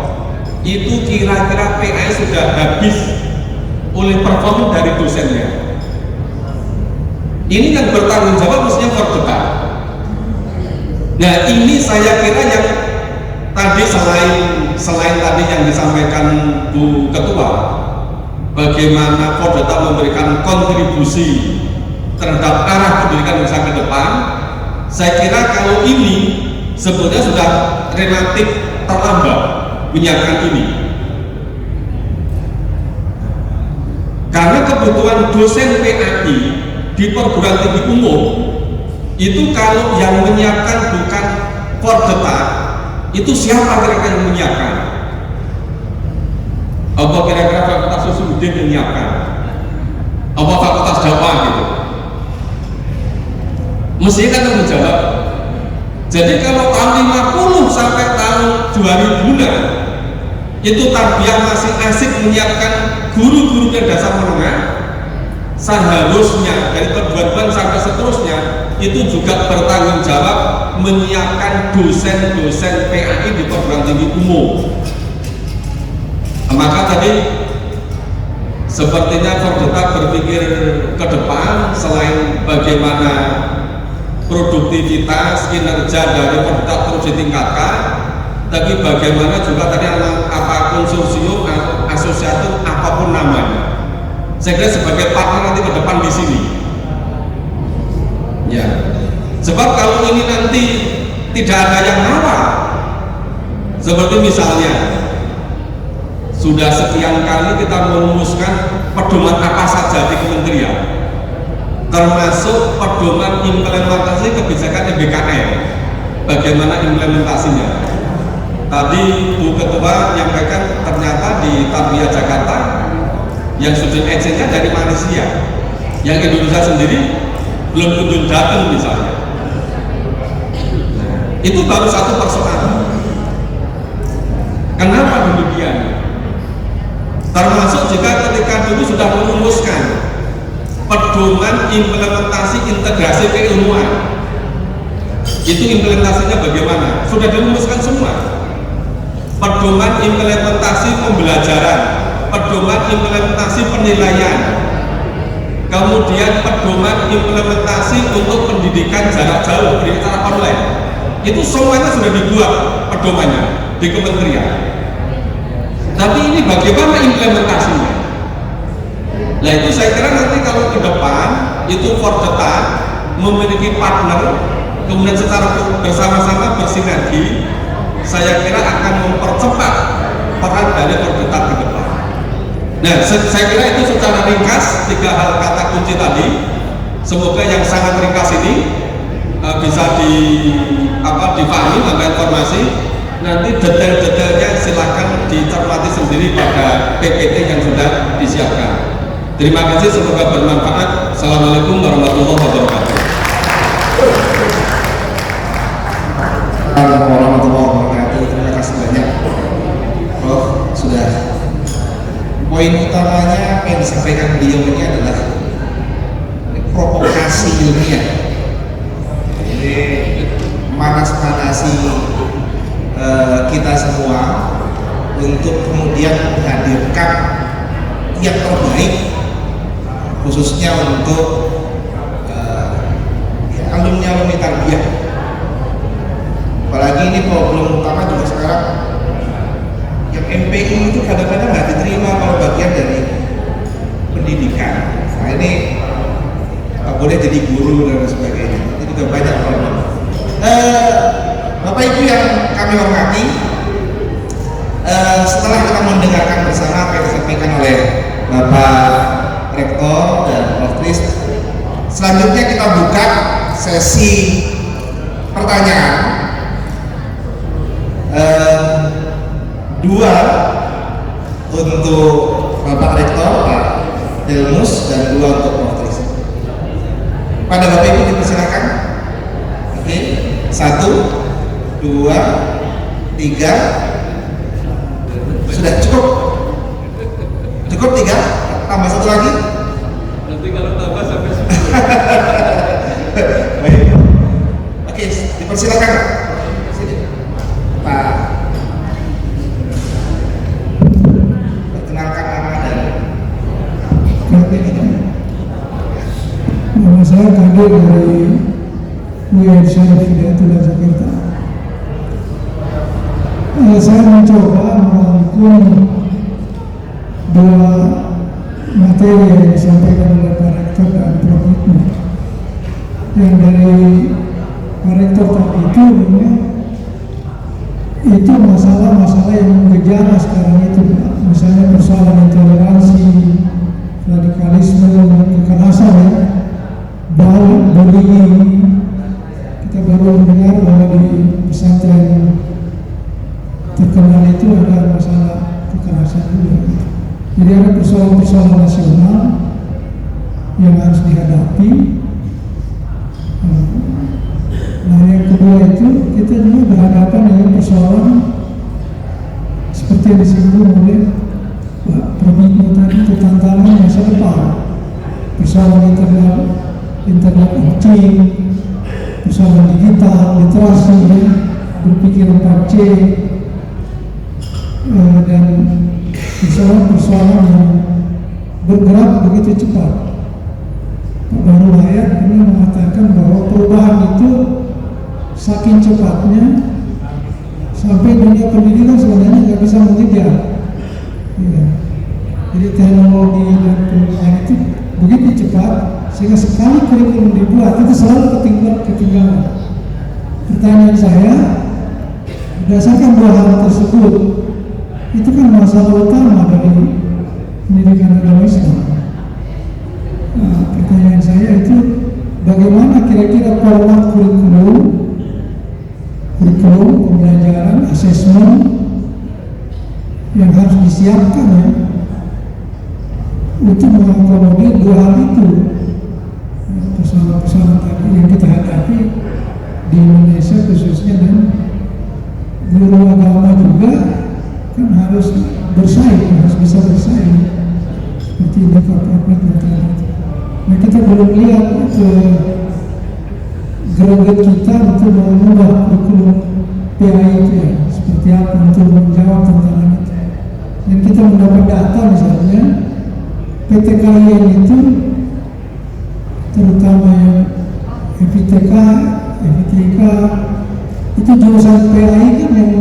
itu kira-kira PAI sudah habis oleh performa dari dosennya. Ini yang bertanggung jawab mestinya Pordeta. Nah, ini saya kira yang tadi selain tadi yang disampaikan Bu Ketua, bagaimana Pordeta memberikan kontribusi terhadap arah pendidikan Indonesia ke depan, saya kira kalau ini sebetulnya sudah relatif terlambat menyiapkan ini. Karena kebutuhan dosen PAI di perguruan tinggi umum itu kalau yang menyiapkan bukan Pordeta, itu siapa kira-kira yang menyiapkan? Apa kira-kira Fakultas Usuluddin yang menyiapkan? Apa Fakultas Dakwah gitu? Mestinya kan menjawab. Jadi kalau tahun 50 sampai tahun 2000-an itu tarbiyah masih asik menyiapkan guru-guru dan dasar menengah, seharusnya dari tahun 2000-an sampai seterusnya itu juga bertanggung jawab menyiapkan dosen-dosen PAI di perguruan tinggi umum. Maka tadi sepertinya Fordeta berpikir ke depan, selain bagaimana produktivitas kinerja dari Fordeta terus ditingkatkan, tapi bagaimana juga tadi apa konsorsium atau asosiatif apapun namanya. Saya kira sebagai partner nanti ke depan di sini. Ya, sebab kalau ini nanti tidak ada yang nawar, seperti misalnya sudah sekian kali kita merumuskan pedoman apa saja di kementerian, termasuk pedoman implementasi kebijakan MBKM. Bagaimana implementasinya? Tadi Bu Ketua menyampaikan ternyata di Tarbiyah Jakarta yang student agent-nya dari Malaysia, yang Indonesia sendiri belum kunjung datang misalnya. Itu baru satu persoalan. Kenapa demikian? Termasuk juga ketika dulu sudah merumuskan pedoman implementasi integrasi keilmuan, itu implementasinya bagaimana? Sudah dirumuskan semua. Pedoman implementasi pembelajaran, pedoman implementasi penilaian, kemudian pedoman implementasi untuk pendidikan jarak jauh, pendidikan secara online, itu semuanya sudah dibuat pedomannya di kementerian. Tapi ini bagaimana implementasinya? Nah itu saya kira nanti kalau ke depan itu Fordeta memiliki partner, kemudian secara bersama-sama bersinergi, saya kira akan mempercepat peran dari Fordeta ke depan. Nah saya kira itu secara ringkas 3 hal kata kunci tadi. Semoga yang sangat ringkas ini bisa dipahami, tambah informasi. Nanti detail-detailnya silakan dicermati sendiri pada PPT yang sudah disiapkan. Terima kasih, semoga bermanfaat. Assalamualaikum warahmatullahi wabarakatuh. Warahmatullahi wabarakatuh. Terima kasih banyak, Prof. Sudah poin utamanya apa yang disampaikan beliau ini adalah provokasi ilmiah. Jadi manas-manasi kita semua untuk kemudian menghadirkan yang terbaik, khususnya untuk alumni tarbiyah. Apalagi ini problem utama juga sekarang yang MPI itu kadang-kadang nggak diterima kalau bagian dari pendidikan. Nah ini boleh jadi guru dan sebagainya. Itu juga banyak problem. Bapak Ibu yang kami hormati, setelah kita mendengarkan bersama apa yang disampaikan oleh Bapak Rektor dan Prof. Tris, selanjutnya kita buka sesi pertanyaan. 2 untuk Bapak Rektor, Pak Delmus, dan 2 untuk Prof. Tris. Pada Bapak Ibu dipersilakan. Oke, 1, 2, 3. Sudah cukup? Cukup 3? Tambah 1 lagi? Nanti kalau tambah sampai 10. Baik. Oke, dipersilakan. Sini. Pak. Perkenalkan nama dan nama saya Kadir dari UIN Syarif Hidayatullah Jakarta. Saya mencoba merangkum 2 materi yang disampaikan oleh Pak Rektor dan Prof. Hikmu. Yang dari Pak Rektor tadi itu masalah-masalah yang menggejala sekarang itu, Pak. Misalnya persoalan intoleransi, radikalisme, kekerasan, ya, bullying. Kita baru mendengar bahwa di pesantren terkenal itu ada masalah kekerasan juga. Jadi ada persoalan-persoalan nasional yang harus dihadapi. Nah yang kedua itu kita juga berhadapan dengan persoalan seperti yang disinggung oleh Pak Probitno tadi, itu tantangan masa depan, persoalan internet banking, persoalan digital, literasi, ya, berpikir 4C, dan persoalan yang bergerak begitu cepat. Pak Baru Hayat pernah mengatakan bahwa perubahan itu saking cepatnya sampai dunia pendidikan sebenarnya nggak bisa mengejar. Ya. Jadi teknologi dan perubahan itu begitu cepat sehingga sekali kurikulum dibuat itu selalu ketinggalan. Pertanyaan saya, berdasarkan dua hal tersebut, itu kan masalah utama dari pendidikan agama Islam. Nah, pertanyaan saya itu, bagaimana kira-kira format kurikulum, pembelajaran, asesmen yang harus disiapkan ya, untuk mengakomodir dua hal itu, persoalan-persoalan tadi yang kita hadapi di Indonesia khususnya, dan guru agama juga kan harus bersaing, harus bisa bersaing seperti ini Pak. Nah, kita belum lihat greget kita untuk mengubah kurikulum PAI itu ya, seperti apa untuk menjawab tantangan itu. Dan kita mendapat data misalnya PTKIN itu, terutama yang FITK, itu jurusan PAI kan yang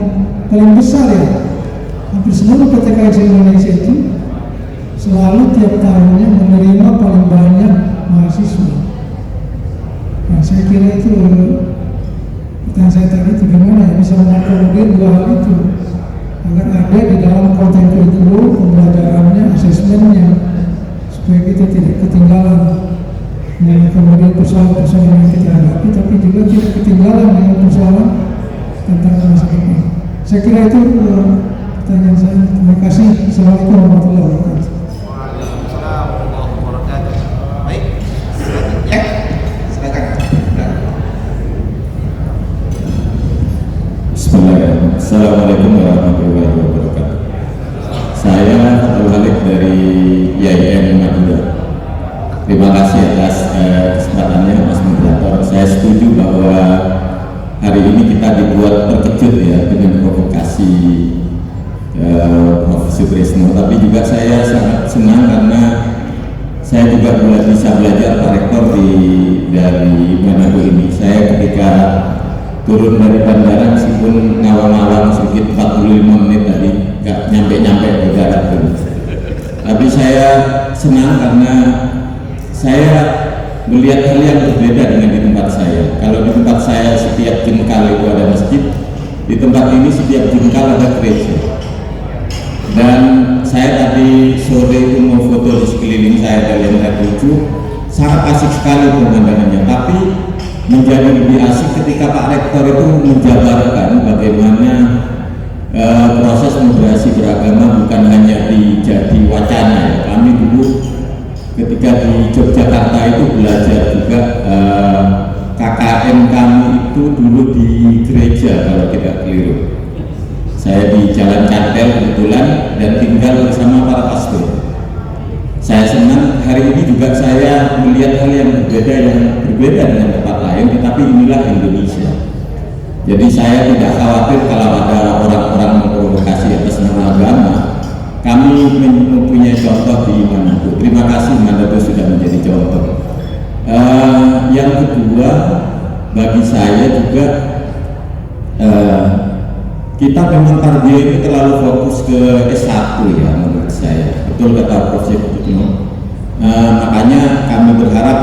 paling besar ya. Hampir seluruh PTKIN Indonesia itu selalu tiap tahunnya menerima paling banyak mahasiswa. Nah, saya kira itu pertanyaan saya tadi itu gimana ya bisa mengakomodir dua hal itu agar ada di dalam konten kurikulum, pembelajarannya, asesmennya, supaya kita tidak ketinggalan mengakomodir persoalan-persoalan yang kita hadapi, tapi juga tidak ketinggalan dengan persoalan tentang masa depan. Saya kira itu pertanyaan saya. Terima kasih. Assalamualaikum warahmatullahi wabarakatuh. Assalamualaikum warahmatullahi wabarakatuh. Saya Fatul Halik dari IAIN Madura. Terima kasih atas kesempatannya Mas Moderator. Saya setuju bahwa hari ini kita dibuat terkejut ya dengan provokasi Prof. Sutrisno. Tapi juga saya sangat senang karena saya juga bisa belajar Pak Rektor dari Manado ini. Saya ketika turun dari bandara meskipun ngawang-ngawang sedikit 45 menit tadi nggak nyampe ke darat dulu, tapi saya senang karena saya melihat hal yang berbeda dengan di tempat saya. Kalau di tempat saya setiap jengkal itu ada masjid, di tempat ini setiap jengkal ada gereja. Dan saya tadi sore itu mau foto di sekeliling saya dari yang lucu, sangat asik sekali pemandangannya. Tapi menjadi lebih asik ketika Pak Rektor itu menjabarkan bagaimana proses moderasi beragama bukan hanya jadi wacana. Kami dulu ketika di Yogyakarta itu belajar juga KKN kami itu dulu di gereja kalau tidak keliru. Saya di Jalan Cantel kebetulan dan tinggal bersama para pastor. Saya senang hari ini juga saya melihat hal yang berbeda dengan tempat lain, tetapi inilah Indonesia. Jadi saya tidak khawatir kalau ada orang-orang memprovokasi atas nama agama. Kami mempunyai contoh di Manado. Terima kasih Manado sudah menjadi contoh. Yang kedua, bagi saya juga kita memang target itu terlalu fokus ke S1 ya menurut saya. Betul kata Prof. Sutrisno. Makanya kami berharap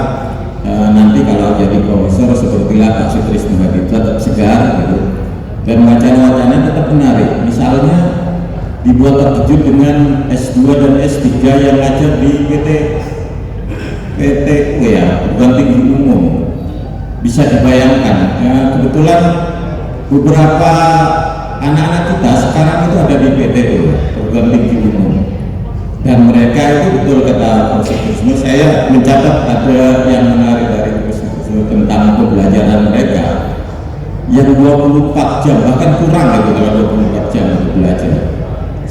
nanti kalau jadi profesor sepertilah Pak Sutrisno tadi tetap segar gitu. Dan wacana-wacana tetap menarik. Misalnya dibuat terkejut dengan S2 dan S3 yang ngajar di PTU ya, perguruan tinggi umum. Bisa dibayangkan. Kebetulan beberapa anak-anak kita sekarang itu ada di PTU, perguruan tinggi umum. Dan mereka itu betul kata Prof. Sutrisno, saya mencatat ada yang menarik dari Prof. Sutrisno tentang pembelajaran mereka yang 24 jam, bahkan kurang itu kalau 24 jam untuk belajar.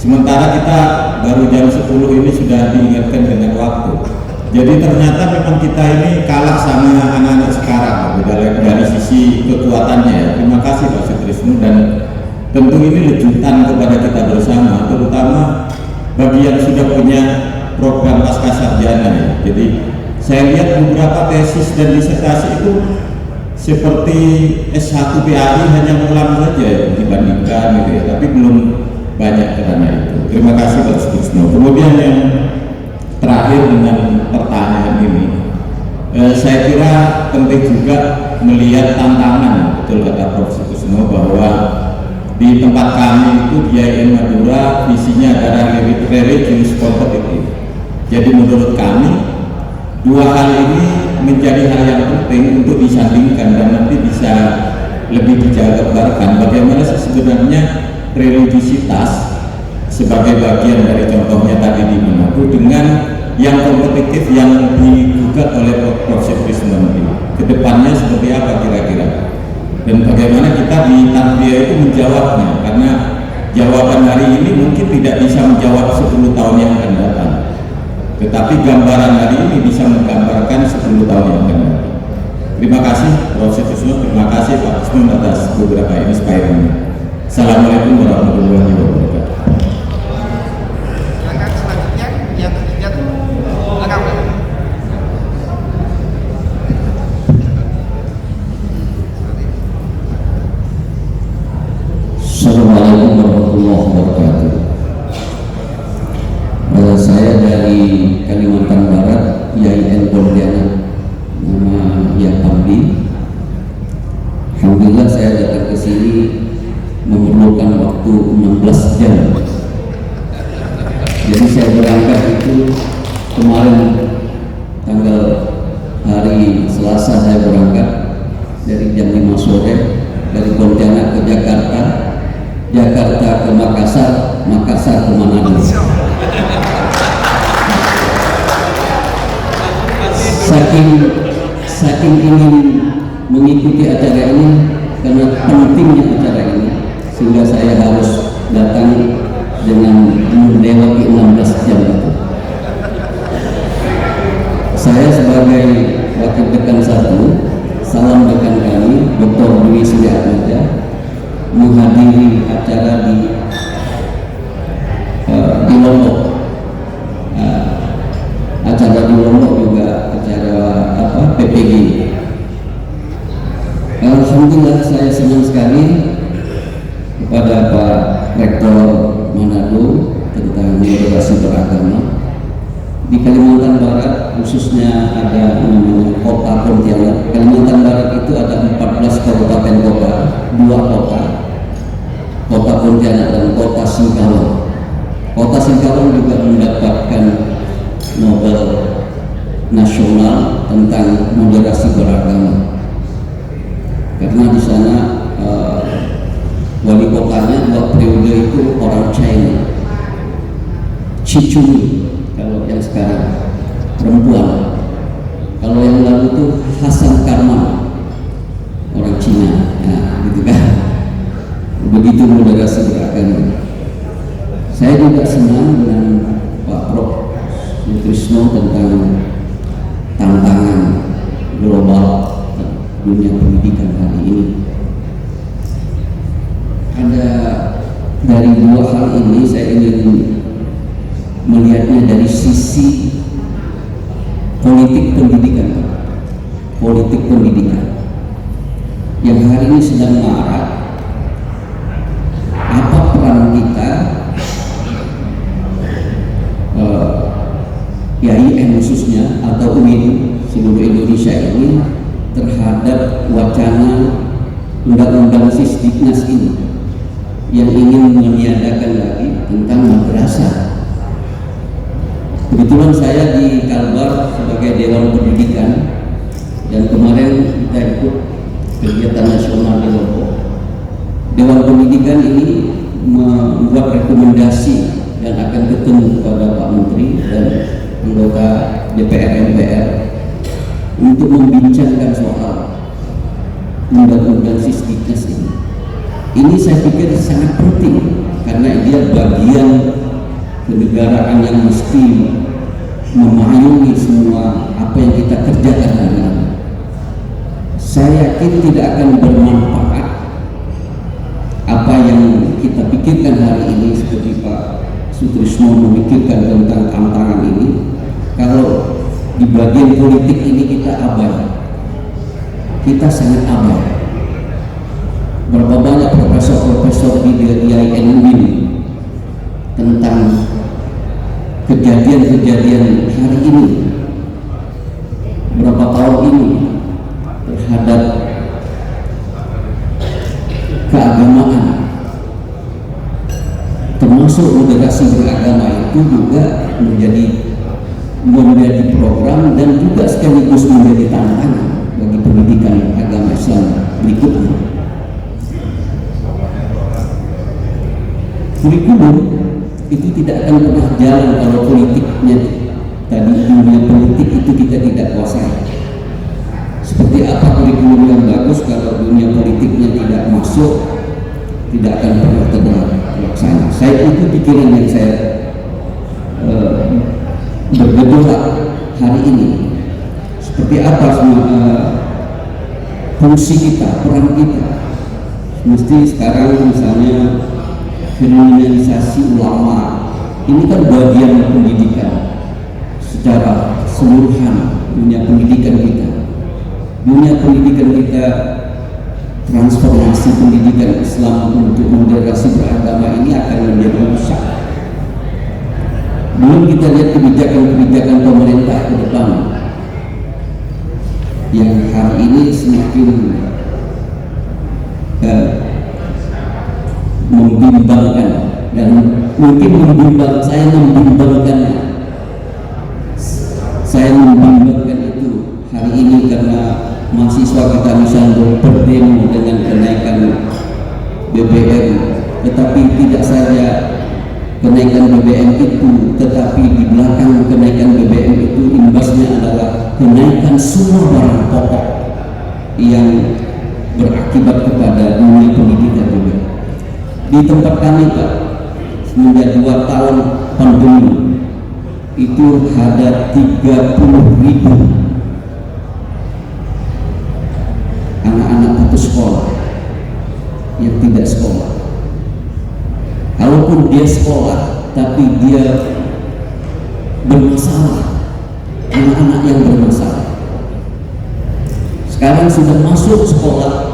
Sementara kita baru jam 10 ini sudah diingatkan dengan waktu. Jadi ternyata memang kita ini kalah sama anak-anak sekarang dari sisi kekuatannya ya. Terima kasih Pak Sutrisno, dan tentu ini lejutan kepada kita bersama, terutama bagi yang sudah punya program pasca sarjana ya. Jadi saya lihat beberapa tesis dan disertasi itu seperti S1 PAI hanya mengulang saja ya, dibandingkan gitu ya, tapi belum banyak karena itu. Terima kasih Pak Sutrisno. Kemudian yang terakhir dengan pertanyaan ini, saya kira penting juga melihat tantangan, betul kata Prof. Sutrisno, bahwa di tempat kami itu di IAIN Madura visinya adalah religious competitive. Jadi menurut kami dua hal ini menjadi hal yang penting untuk disandingkan dan nanti bisa lebih dijabarkan bagaimana sebenarnya religiositas sebagai bagian dari contohnya tadi di Manado dengan yang kompetitif yang digugat oleh Prof. Sutrisno nanti kedepannya seperti apa kira-kira, dan bagaimana kita di tarbiyah itu menjawabnya, karena jawaban hari ini mungkin tidak bisa menjawab 10 tahun yang akan datang, tetapi gambaran hari ini bisa menggambarkan 10 tahun yang akan datang. Terima kasih Prof. Sutrisno, terima kasih Pak Ismun atas beberapa inspirasi. Assalamualaikum warahmatullahi wabarakatuh. Langkah selanjutnya yang ketiga tuh langkah apa? Assalamualaikum warahmatullahi wabarakatuh. Saya dari Kalimantan Barat, IAIN Pontianak, nama Yatambi. Alhamdulillah saya datang ke sini memerlukan waktu 16 jam. Jadi saya berangkat itu kemarin tanggal hari Selasa, saya berangkat dari jam 5 sore dari Pontianak ke Jakarta, Jakarta ke Makassar, Makassar ke Manado. Saking ingin mengikuti acara ini karena pentingnya acara ini, sehingga saya harus datang dengan melewati 16 jam itu. Saya sebagai wakil dekan 1, salam dekan kami, Dr. Dwi Surya Atmaja, menghadiri acara di Lombok. Acara di Lombok juga acara PPG. Alhamdulillah saya senang sekali kepada Pak Rektor Manado tentang moderasi beragama. Di Kalimantan Barat khususnya ada namanya Kota Pontianak. Kalimantan Barat itu ada 14 kabupaten kota, 2 kota, Kota Pontianak dan Kota Singkawang. Kota Singkawang juga mendapatkan Nobel Nasional tentang moderasi beragama, karena di sana wali kotanya 2 periode itu orang China, Cicumi kalau yang sekarang, perempuan. Kalau yang lalu itu Hasan Karman, orang Cina, nah, gitu kan. Begitu moderasi beragama. Saya juga senang dengan Pak Prof. Sutrisno tentang tantangan global dunia pendidikan hari ini. Ada dari 2 hal ini saya ingin melihatnya dari sisi politik pendidikan, yang hari ini sedang marak. Apa peran kita IAIN khususnya atau UIN seluruh Indonesia ini terhadap wacana undang-undang Sisdiknas ini yang ingin meniadakan lagi tentang madrasah. Kebetulan saya di Kalbar sebagai Dewan Pendidikan, dan kemarin kita ikut kegiatan nasional di Lombok. Dewan Pendidikan ini membuat rekomendasi dan akan ketemu kepada Pak Menteri dan anggota DPR MPR untuk membincangkan soal undang-undang Sisdiknas ini. Ini saya pikir sangat penting karena dia bagian kenegaraan yang mesti memayungi semua apa yang kita kerjakan hari ini. Saya yakin tidak akan bermanfaat apa yang kita pikirkan hari ini seperti Pak Sutrisno memikirkan tentang tantangan ini kalau di bagian politik ini kita abai, kita sangat abai. Berapa banyak profesor-profesor di IAIN ini tentang kejadian-kejadian hari ini, berapa tahun ini terhadap keagamaan, termasuk moderasi beragama itu juga menjadi program dan juga sekaligus menjadi tantangan bagi pendidikan agama Islam berikutnya. Kurikulum itu tidak akan pernah jalan kalau politiknya tadi, dunia politik itu kita tidak kuasai. Seperti apa kurikulum yang bagus kalau dunia politiknya tidak masuk, tidak akan pernah terlaksana. Saya itu pikiran yang saya bergejolak hari ini. Seperti apa fungsi kita, peran kita. Mesti sekarang misalnya kriminalisasi ulama ini kan bagian pendidikan secara keseluruhan dunia pendidikan kita, transformasi pendidikan Islam untuk moderasi beragama ini akan menjadi rusak. Belum kita lihat kebijakan-kebijakan pemerintah ke depan yang hari ini semakin membimbangkan, dan mungkin saya membimbangkan itu hari ini karena mahasiswa kita misalnya berdemo dengan kenaikan BBM, tetapi tidak saja kenaikan BBM itu, tetapi di belakang kenaikan BBM itu imbasnya adalah kenaikan semua barang pokok yang berakibat kepada dunia pendidikan juga. Di tempat kami Pak, semenjak 2 tahun pandemi itu ada 30.000 anak-anak putus sekolah yang tidak sekolah. Kalaupun dia sekolah, tapi dia bermasalah, anak-anak yang bermasalah. Sekarang sudah masuk sekolah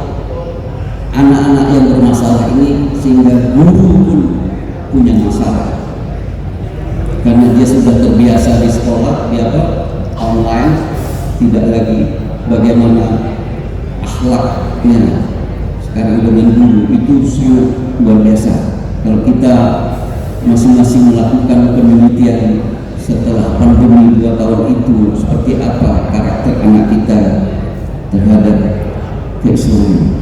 anak-anak yang bermasalah ini, sehingga guru pun punya masalah karena dia sudah terbiasa di sekolah, dia online, tidak lagi bagaimana akhlaknya. Sekarang dengan guru itu sangat luar biasa. Kalau kita masing-masing melakukan penelitian setelah pandemi 2 tahun itu, seperti apa karakter anak kita terhadap keislaman,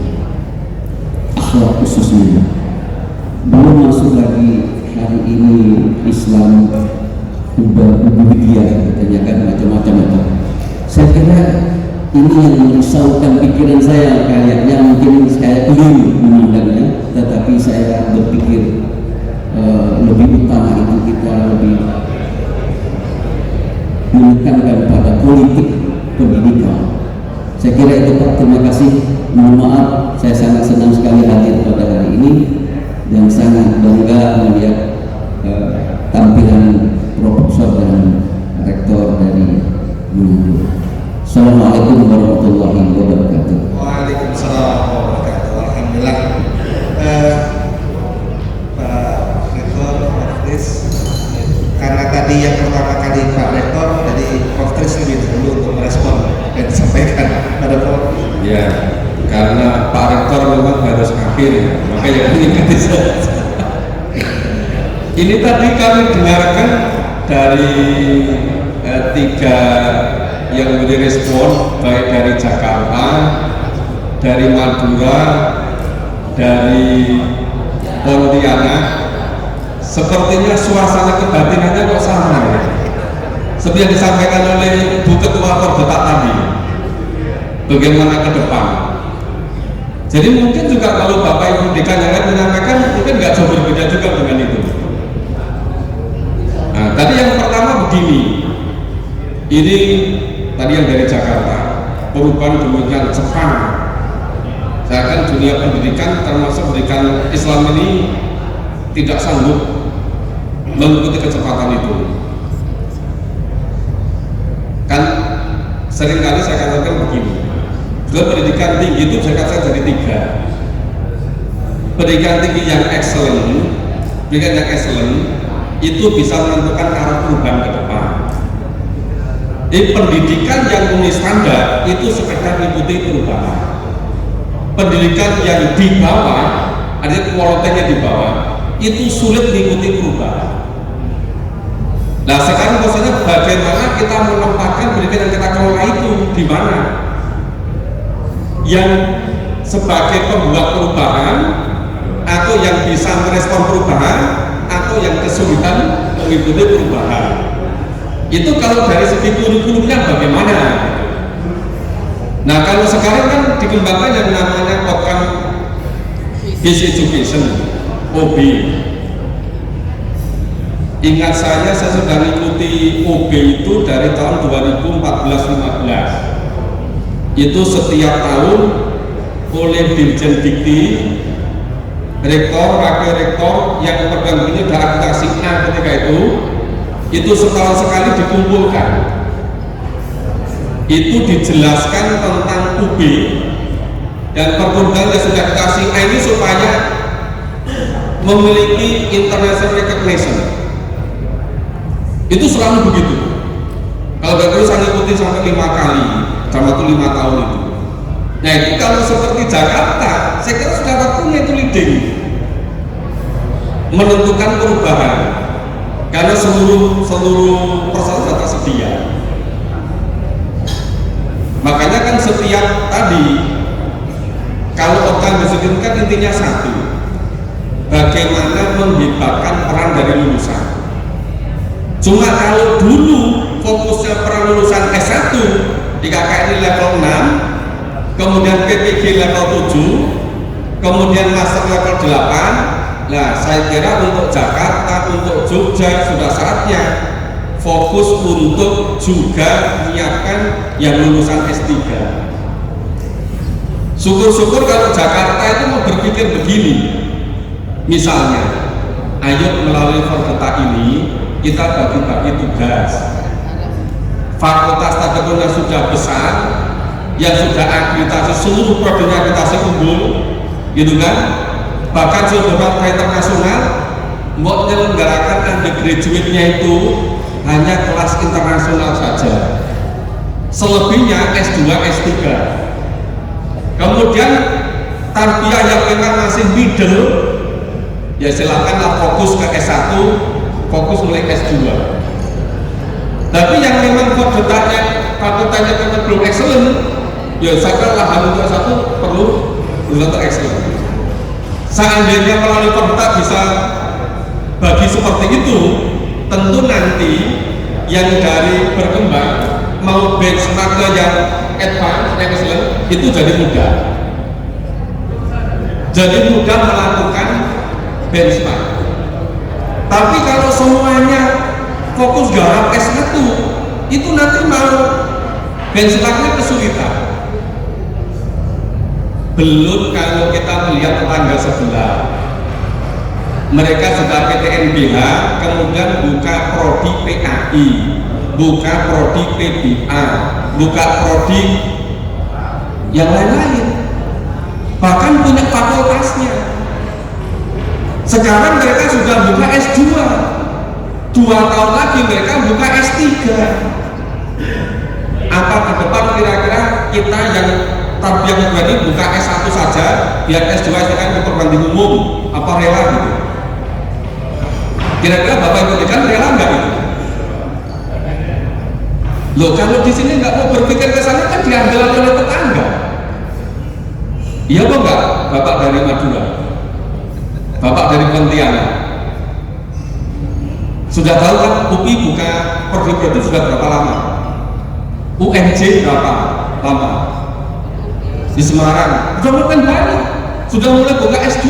akhlak khususnya. Belum masuk lagi hari ini Islam budaya katanya kan, macam-macam itu. Saya kira ini yang merisaukan pikiran saya, kayaknya mungkin saya keliru memandangnya, tetapi saya berpikir lebih utama itu kita lebih menekankan pada politik pendidikan. Saya kira itu Pak, terima kasih. Mohon maaf, saya sangat senang sekali hadir pada hari ini dan sangat bangga melihat tampilan profesor dan rektor dari Manado. Assalamualaikum warahmatullahi wabarakatuh. Waalaikumsalam warahmatullahi wabarakatuh. Alhamdulillah. Pak Rektor, Pak Tris, karena tadi yang pertama kali Pak Rektor, jadi Prof Tris lebih dulu untuk merespon dan disampaikan pada Prof. Ya, karena Pak Rektor memang harus akhir, makanya ini ganti saya. Ini tadi kami dengarkan dari 3 yang memberi respon, baik dari Jakarta, dari Madura, dari Pontianak. Sepertinya suasana kebatinannya kok sama ya, seperti yang disampaikan oleh Bu Ketua Kordetak tadi, bagaimana ke depan. Jadi mungkin juga kalau Bapak Ibu Dekan yang lain menyampaikan mungkin nggak jauh berbeda juga dengan itu. Nah, tadi yang pertama begini, ini tadi yang dari Jakarta, perubahan demikian cepat. Saya kan dunia pendidikan termasuk pendidikan Islam ini tidak sanggup mengikuti kecepatan itu. Kan seringkali saya katakan begini, kalau pendidikan tinggi itu saya katakan jadi 3. Pendidikan tinggi yang excellent, itu bisa menentukan arah perubahan ke depan. Pendidikan yang memenuhi standar itu sekedar mengikuti perubahan. Pendidikan yang di bawah, artinya kualitasnya di bawah, itu sulit mengikuti perubahan. Nah sekarang maksudnya bagaimana kita menempatkan pendidikan yang kita kelola itu di mana? Yang sebagai pembuat perubahan, atau yang bisa merespon perubahan, atau yang kesulitan mengikuti perubahan. Itu kalau dari segi kurikulumnya bagaimana? Nah kalau sekarang kan dikembangkan yang namanya program Basic Education, OB. Ingat saya sudah mengikuti OB itu dari tahun 2014-15. Itu setiap tahun oleh Dirjen Dikti, rektor, wakil rektor yang pegang ini dari akreditasi A ketika itu setahun sekali dikumpulkan. Itu dijelaskan tentang UB dan perkembangan yang sudah dikasih A ini supaya memiliki international recognition. Itu selalu begitu. Kalau gak terus saya ikuti sampai 5 kali dalam waktu 5 tahun itu. Nah itu kalau seperti Jakarta, saya kira sudah waktunya itu leading, menentukan perubahan, karena seluruh persoalan sudah tersedia. Makanya kan setiap tadi kalau organisasi itu kan intinya satu, bagaimana menghebatkan peran dari lulusan. Cuma kalau dulu fokusnya peran lulusan S1 di KKN level 6, kemudian PPG level 7, kemudian master level 8. Nah saya kira untuk Jakarta, untuk Jogja sudah saatnya fokus untuk juga menyiapkan yang lulusan S3. Syukur-syukur kalau Jakarta itu mau berpikir begini, misalnya ayo melalui Forketa ini kita bagi-bagi tugas. Fakultas tata kelola sudah besar, yang sudah akreditasi seluruh produknya akreditasi unggul, gitu kan? Bahkan sudah internasional, mau menyelenggarakan undergraduate-nya itu hanya kelas internasional saja. Selebihnya S2, S3. Kemudian tarbiyah yang memang masih middle, ya silakanlah fokus ke S1, fokus mulai S2. Tapi yang memang fakultasnya belum excellent, ya saya kira lahan untuk S1 perlu untuk excellent. Seandainya melalui fakultas bisa bagi seperti itu, tentu nanti yang dari berkembang mau benchmark yang advance, yang excellent, itu jadi mudah. Jadi mudah melakukan benchmark. Tapi kalau semuanya fokus garap S1, itu nanti mau benchmarknya kesulitan. Belum kalau kita melihat tetangga sebelah, mereka sudah PTNBH, kemudian buka prodi PAI, buka prodi PBA, buka prodi yang lain-lain, bahkan punya fakultasnya. Sekarang mereka sudah buka S2, 2 tahun lagi mereka buka S3. Apa ke depan kira-kira kita yang tarbiyah kedua ini buka S1 saja, biar S2 S3 berbanding umum, apa rela gitu? Kira-kira Bapak Ibu kan rela nggak itu? Loh kalau di sini nggak mau berpikir ke sana kan diambil oleh tetangga. Iya apa enggak? Bapak dari Madura, Bapak dari Pontianak, sudah tahu kan UPI buka prodi itu sudah berapa lama? UNJ berapa lama? di Semarang sudah mulai banyak, sudah mulai buka S2,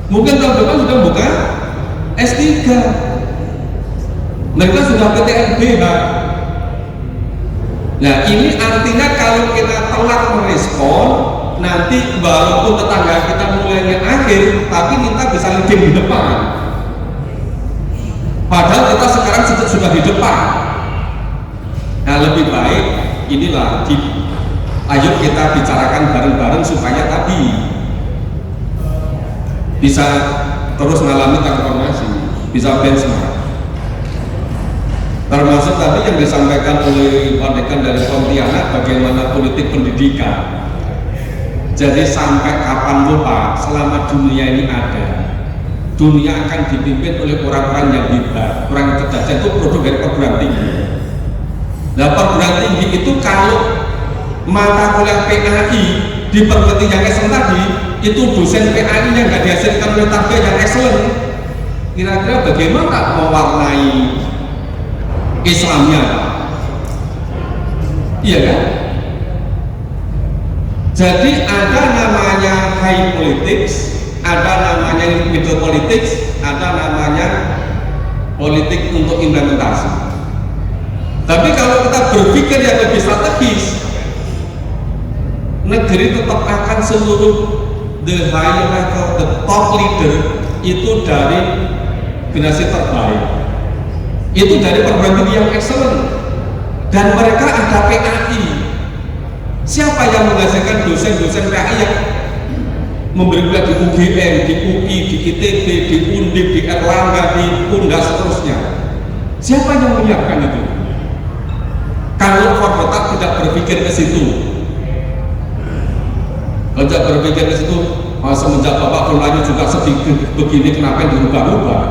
mungkin tahun depan sudah buka S3, mereka sudah PTNBH. Nah ini artinya kalau kita telat merespon, nanti walaupun tetangga kita mulainya akhir, tapi kita bisa leading di depan, padahal kita sekarang sudah di depan. Nah lebih baik inilah ayo kita bicarakan bareng-bareng supaya tadi bisa terus mengalami transformasi, bisa benchmark. Termasuk tadi yang disampaikan oleh Pak Dekan dari Pontianak, bagaimana politik pendidikan. Jadi sampai kapan lupa, selama dunia ini ada, dunia akan dipimpin oleh orang-orang yang hebat, orang yang cerdas. Itu produk dari perguruan tinggi. Nah perguruan tinggi itu kalau mata kuliah PAI di perguruan tinggi yang excellent tadi, itu dosen PAI nya nggak dihasilkan oleh target yang excellent, kira-kira bagaimana mewarnai Islamnya? Iya kan? Jadi ada namanya high politics, ada namanya middle politics, ada namanya politik untuk implementasi. Tapi kalau kita berpikir yang lebih strategis, negeri tetap akan seluruh the high level, the top leader itu dari generasi terbaik, itu dari perguruan tinggi yang excellent, dan mereka ada PAI. Siapa yang menghasilkan dosen-dosen PAI yang memberi kuliah di UGM, di UI, di ITB, di Undip, di Erlangga, di Unda, seterusnya? Siapa yang menyiapkan itu? Kalau Forkotak tidak berpikir ke situ, kalau tidak berpikir ke situ, semenjak Bapak Purlanyo juga sedikit begini, kenapa yang dirubah-rubah?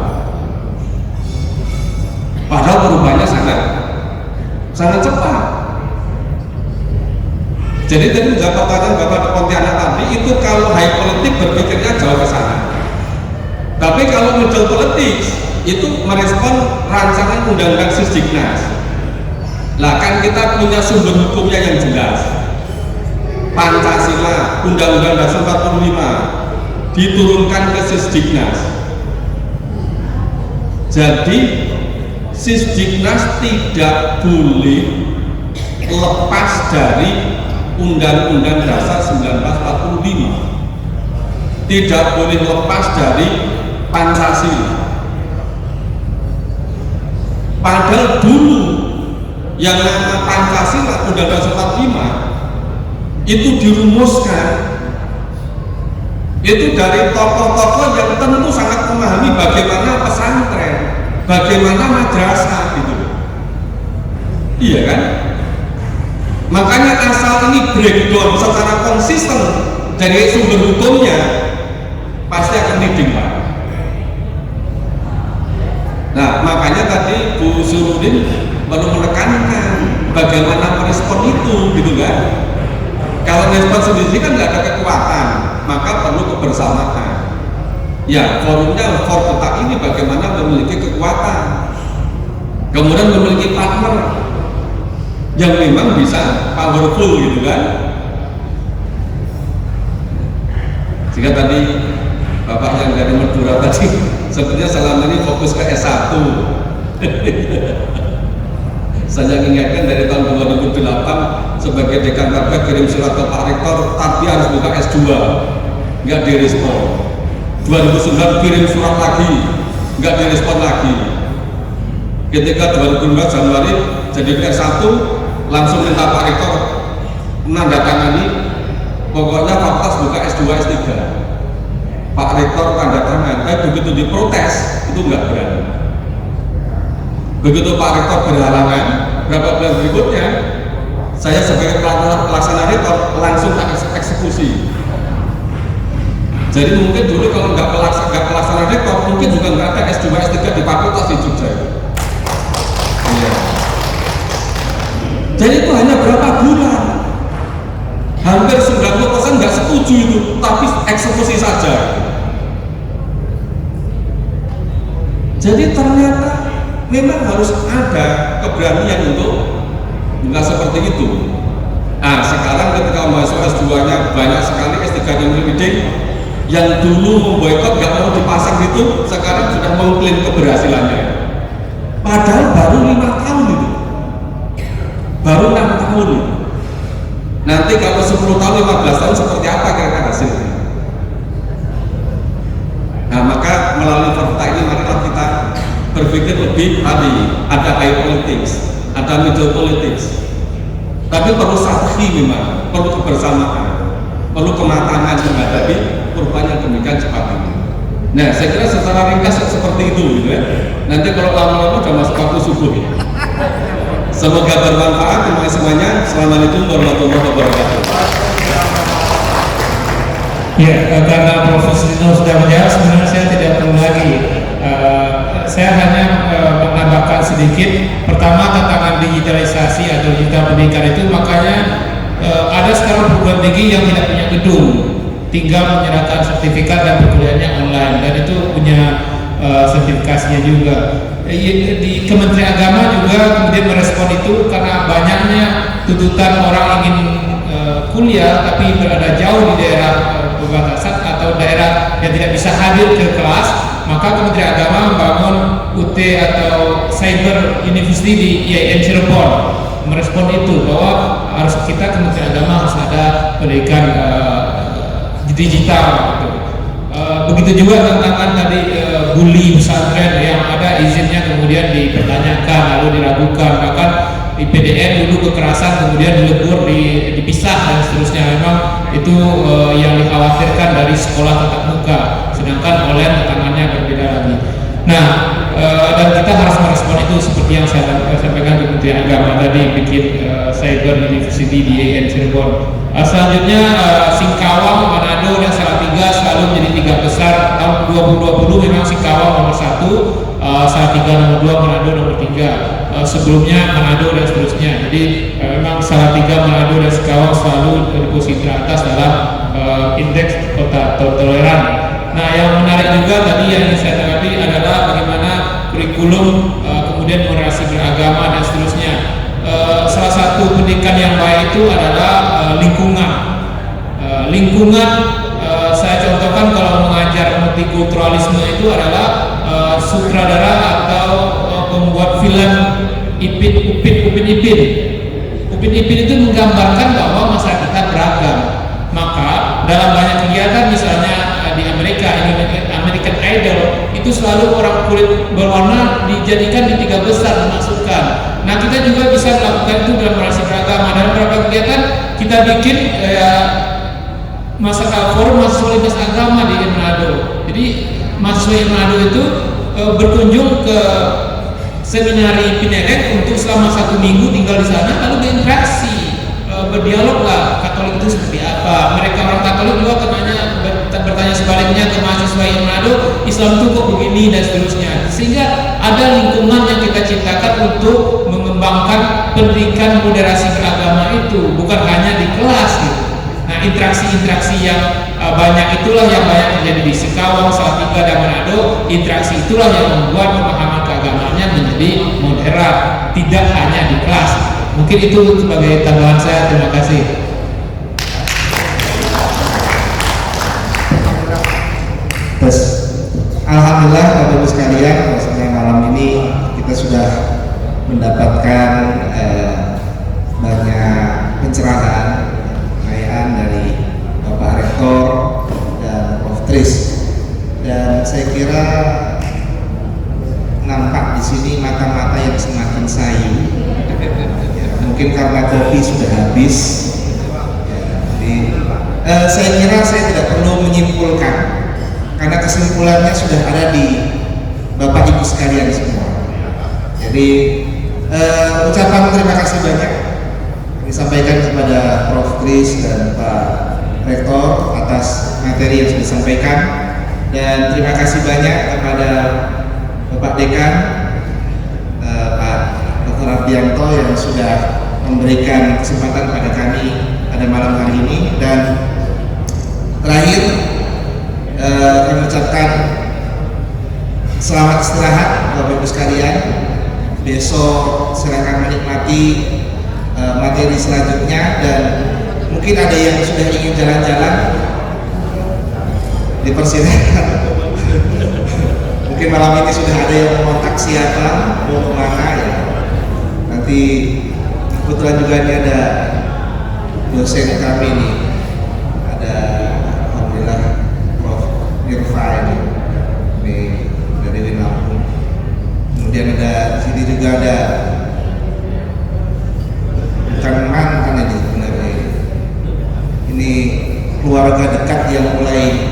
Padahal perubahannya sangat cepat. Jadi tadi menjawab pertanyaan Bapak di Pontianak tadi, itu kalau high politik berpikirnya jauh ke sana. Tapi kalau middle politics itu merespon rancangan undang-undang Sisdiknas. Lah kan kita punya sumber hukumnya yang jelas. Pancasila, Undang-Undang Dasar 45 diturunkan ke Sisdiknas. Jadi Sisdiknas tidak boleh lepas dari Undang-Undang Dasar 1945, tidak boleh lepas dari Pancasila. Padahal dulu yang nama Pancasila, Undang-Undang 45 itu dirumuskan itu dari tokoh-tokoh yang tentu sangat memahami bagaimana pesantren, bagaimana madrasah gitu. Iya kan? Makanya asal ini breakdown secara konsisten dari sumber hukumnya, pasti akan leading Pak. Nah makanya tadi Bu Surudin baru menekankan bagaimana merespon itu gitu kan. Kalau respon sendiri kan nggak ada kekuatan, maka perlu kebersamaan. Ya forumnya Forkotak ini bagaimana memiliki kekuatan, kemudian memiliki partner yang memang bisa powerful gitu kan. Jika tadi Bapak yang dari Madura tadi sebenarnya selama ini fokus ke S1 saya ingatkan dari tahun 2008 sebagai dekan Tabek kirim surat ke Pak Rektor, tapi harus buka S2, nggak direspon. 2009 kirim surat lagi, nggak direspon lagi. Ketika 2012 Januari jadi S1 langsung minta Pak Rektor menandatangani, pokoknya fakultas buka S2 S3. Pak Rektor tanda tangan, tapi begitu diprotes itu nggak berani. Begitu Pak Rektor berhalangan, berapa bulan berikutnya saya sebagai pelaksana rektor langsung tak eksekusi. Jadi mungkin dulu kalau nggak pelaksana rektor mungkin juga nggak ada S2 S3 di fakultas di Jogja. Iya. Jadi itu hanya berapa bulan, hampir 90% nggak setuju itu, tapi eksekusi saja. Jadi ternyata memang harus ada keberanian untuk nggak seperti itu. Nah, sekarang ketika mahasiswa S2-nya banyak sekali, S3-nya leading, yang dulu memboikot nggak mau dipasang itu, sekarang sudah mengklaim keberhasilannya. Padahal baru 5 tahun itu, baru 6 tahun itu. Nanti kalau 10 tahun, 15 tahun seperti apa kira-kira hasilnya? Nah, maka melalui fakta ini marilah kita berpikir lebih tadi, ada high politics, ada middle politics, tapi perlu strategi memang, perlu kebersamaan, perlu kematangan menghadapi perubahan yang demikian cepat ini. Nah, saya kira secara ringkas seperti itu gitu ya. Nanti kalau lama-lama sudah masuk waktu subuh ya. Semoga bermanfaat. Terima kasih semuanya. Assalamualaikum warahmatullahi wabarakatuh. Ya, karena Profesor Lino sudah menjawab, sebenarnya saya tidak perlu lagi. Saya hanya menambahkan sedikit. Pertama, tantangan digitalisasi atau digital pendidikan itu, makanya ada sekarang perguruan tinggi yang tidak punya gedung, tinggal menyerahkan sertifikat dan perkuliahannya online, dan itu punya sertifikasinya juga. Di Kementerian Agama juga kemudian merespon itu karena banyaknya tuntutan orang ingin kuliah tapi berada jauh di daerah perbatasan atau daerah yang tidak bisa hadir ke kelas, maka Kementerian Agama membangun UT atau Cyber University di IAIN Cirebon, merespon itu bahwa harus kita Kementerian Agama harus ada pendidikan digital gitu. Begitu juga tantangan tadi bully pesantren yang ada izinnya kemudian dipertanyakan lalu diragukan, bahkan di PDN dulu kekerasan kemudian dilebur, dipisah dan seterusnya. Memang itu yang dikhawatirkan dari sekolah tatap muka, sedangkan online tantangannya berbeda lagi. Nah, dan kita harus merespon itu seperti yang saya sampaikan Kementerian Agama tadi, bikin Cyber University di IAIN Cirebon. Selanjutnya Singkawang, Manado, dan Salatiga selalu menjadi 3 besar. Tahun 2020 memang Singkawang nomor 1, Salatiga nomor 2, Manado nomor 3. Sebelumnya Manado dan seterusnya. Jadi memang Salatiga, Manado, dan Singkawang selalu di posisi teratas dalam indeks kota toleran. Nah, yang menarik juga tadi yang saya tanggapi adalah bagaimana kurikulum kemudian moderasi beragama dan seterusnya. Salah satu pendidikan yang baik itu adalah lingkungan. Saya contohkan kalau mengajar multikulturalisme itu adalah sutradara atau pembuat film Upin Ipin. Upin Ipin itu menggambarkan bahwa masyarakat kita beragam. Maka dalam banyak kegiatan, misalnya di American Idol, itu selalu orang kulit berwarna dijadikan di 3 besar dimasukkan. Nah, kita juga bisa melakukan itu dalam moderasi beragama. Dalam beberapa kegiatan kita bikin forum mahasiswa lintas agama di Manado. Jadi mahasiswa Manado itu berkunjung ke seminari Pineret untuk selama 1 minggu tinggal di sana, lalu berinteraksi, berdialog lah Katolik itu seperti apa. Mereka orang Katolik juga bertanya sebaliknya ke mahasiswa yang Manado, Islam itu kok begini dan seterusnya. Sehingga ada lingkungan yang kita ciptakan untuk mengembangkan pendidikan moderasi beragama itu, bukan hanya di kelas gitu. Nah, interaksi-interaksi yang banyak itulah yang banyak terjadi di Singkawang, Salatiga, dan Manado. Interaksi itulah yang membuat pemahaman keagamaannya menjadi moderat, tidak hanya di kelas. Mungkin itu sebagai tambahan saya. Terima kasih. Terus, alhamdulillah Bapak Ibu sekalian, maksudnya malam ini kita sudah mendapatkan banyak pencerahan dari Bapak Rektor dan Prof. Tris, dan saya kira nampak di sini mata-mata yang semakin sayu. Mungkin karena kopi sudah habis. Saya kira saya tidak perlu menyimpulkan, karena kesimpulannya sudah ada di Bapak Ibu sekalian semua. Jadi ucapan terima kasih banyak disampaikan kepada Prof. Tris dan Pak Rektor atas materi yang sudah disampaikan, dan terima kasih banyak kepada Bapak Dekan Pak Dr. Ardianto yang sudah memberikan kesempatan pada kami pada malam hari ini. Dan terakhir kami ucapkan selamat istirahat Bapak Ibu sekalian. Besok silakan menikmati materi selanjutnya, dan mungkin ada yang sudah ingin jalan-jalan, dipersilakan. Mungkin malam ini sudah ada yang mengontak siapa, mau kemana ya. Nanti kebetulan juga ini ada dosen kami nih, ada alhamdulillah Prof. Irfa ini dari Lampung. Kemudian ada di sini juga ada bukan mantan ini sebenarnya, ini keluarga dekat yang mulai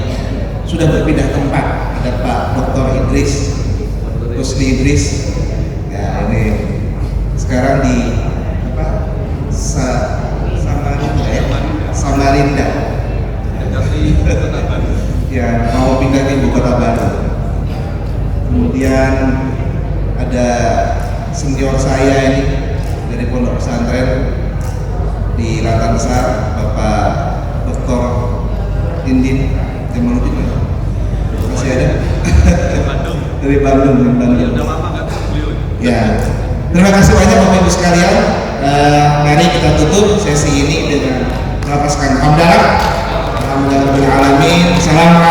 sudah berpindah tempat. Ada Pak Dr. Idris Husni Idris, ya ini sekarang di apa Samarinda ya, Samarinda ya, mau pindah ke ibu kota baru. Kemudian ada senior saya ini dari pondok pesantren di Latansa, Bapak Dr. Indin Jamaluddin, masih ada dari Bandung. Ya, terima kasih banyak Bapak Ibu sekalian. Mari kita tutup sesi ini dengan melafazkan hamdalah. Alhamdulillahirabbil alamin. Assalamualaikum.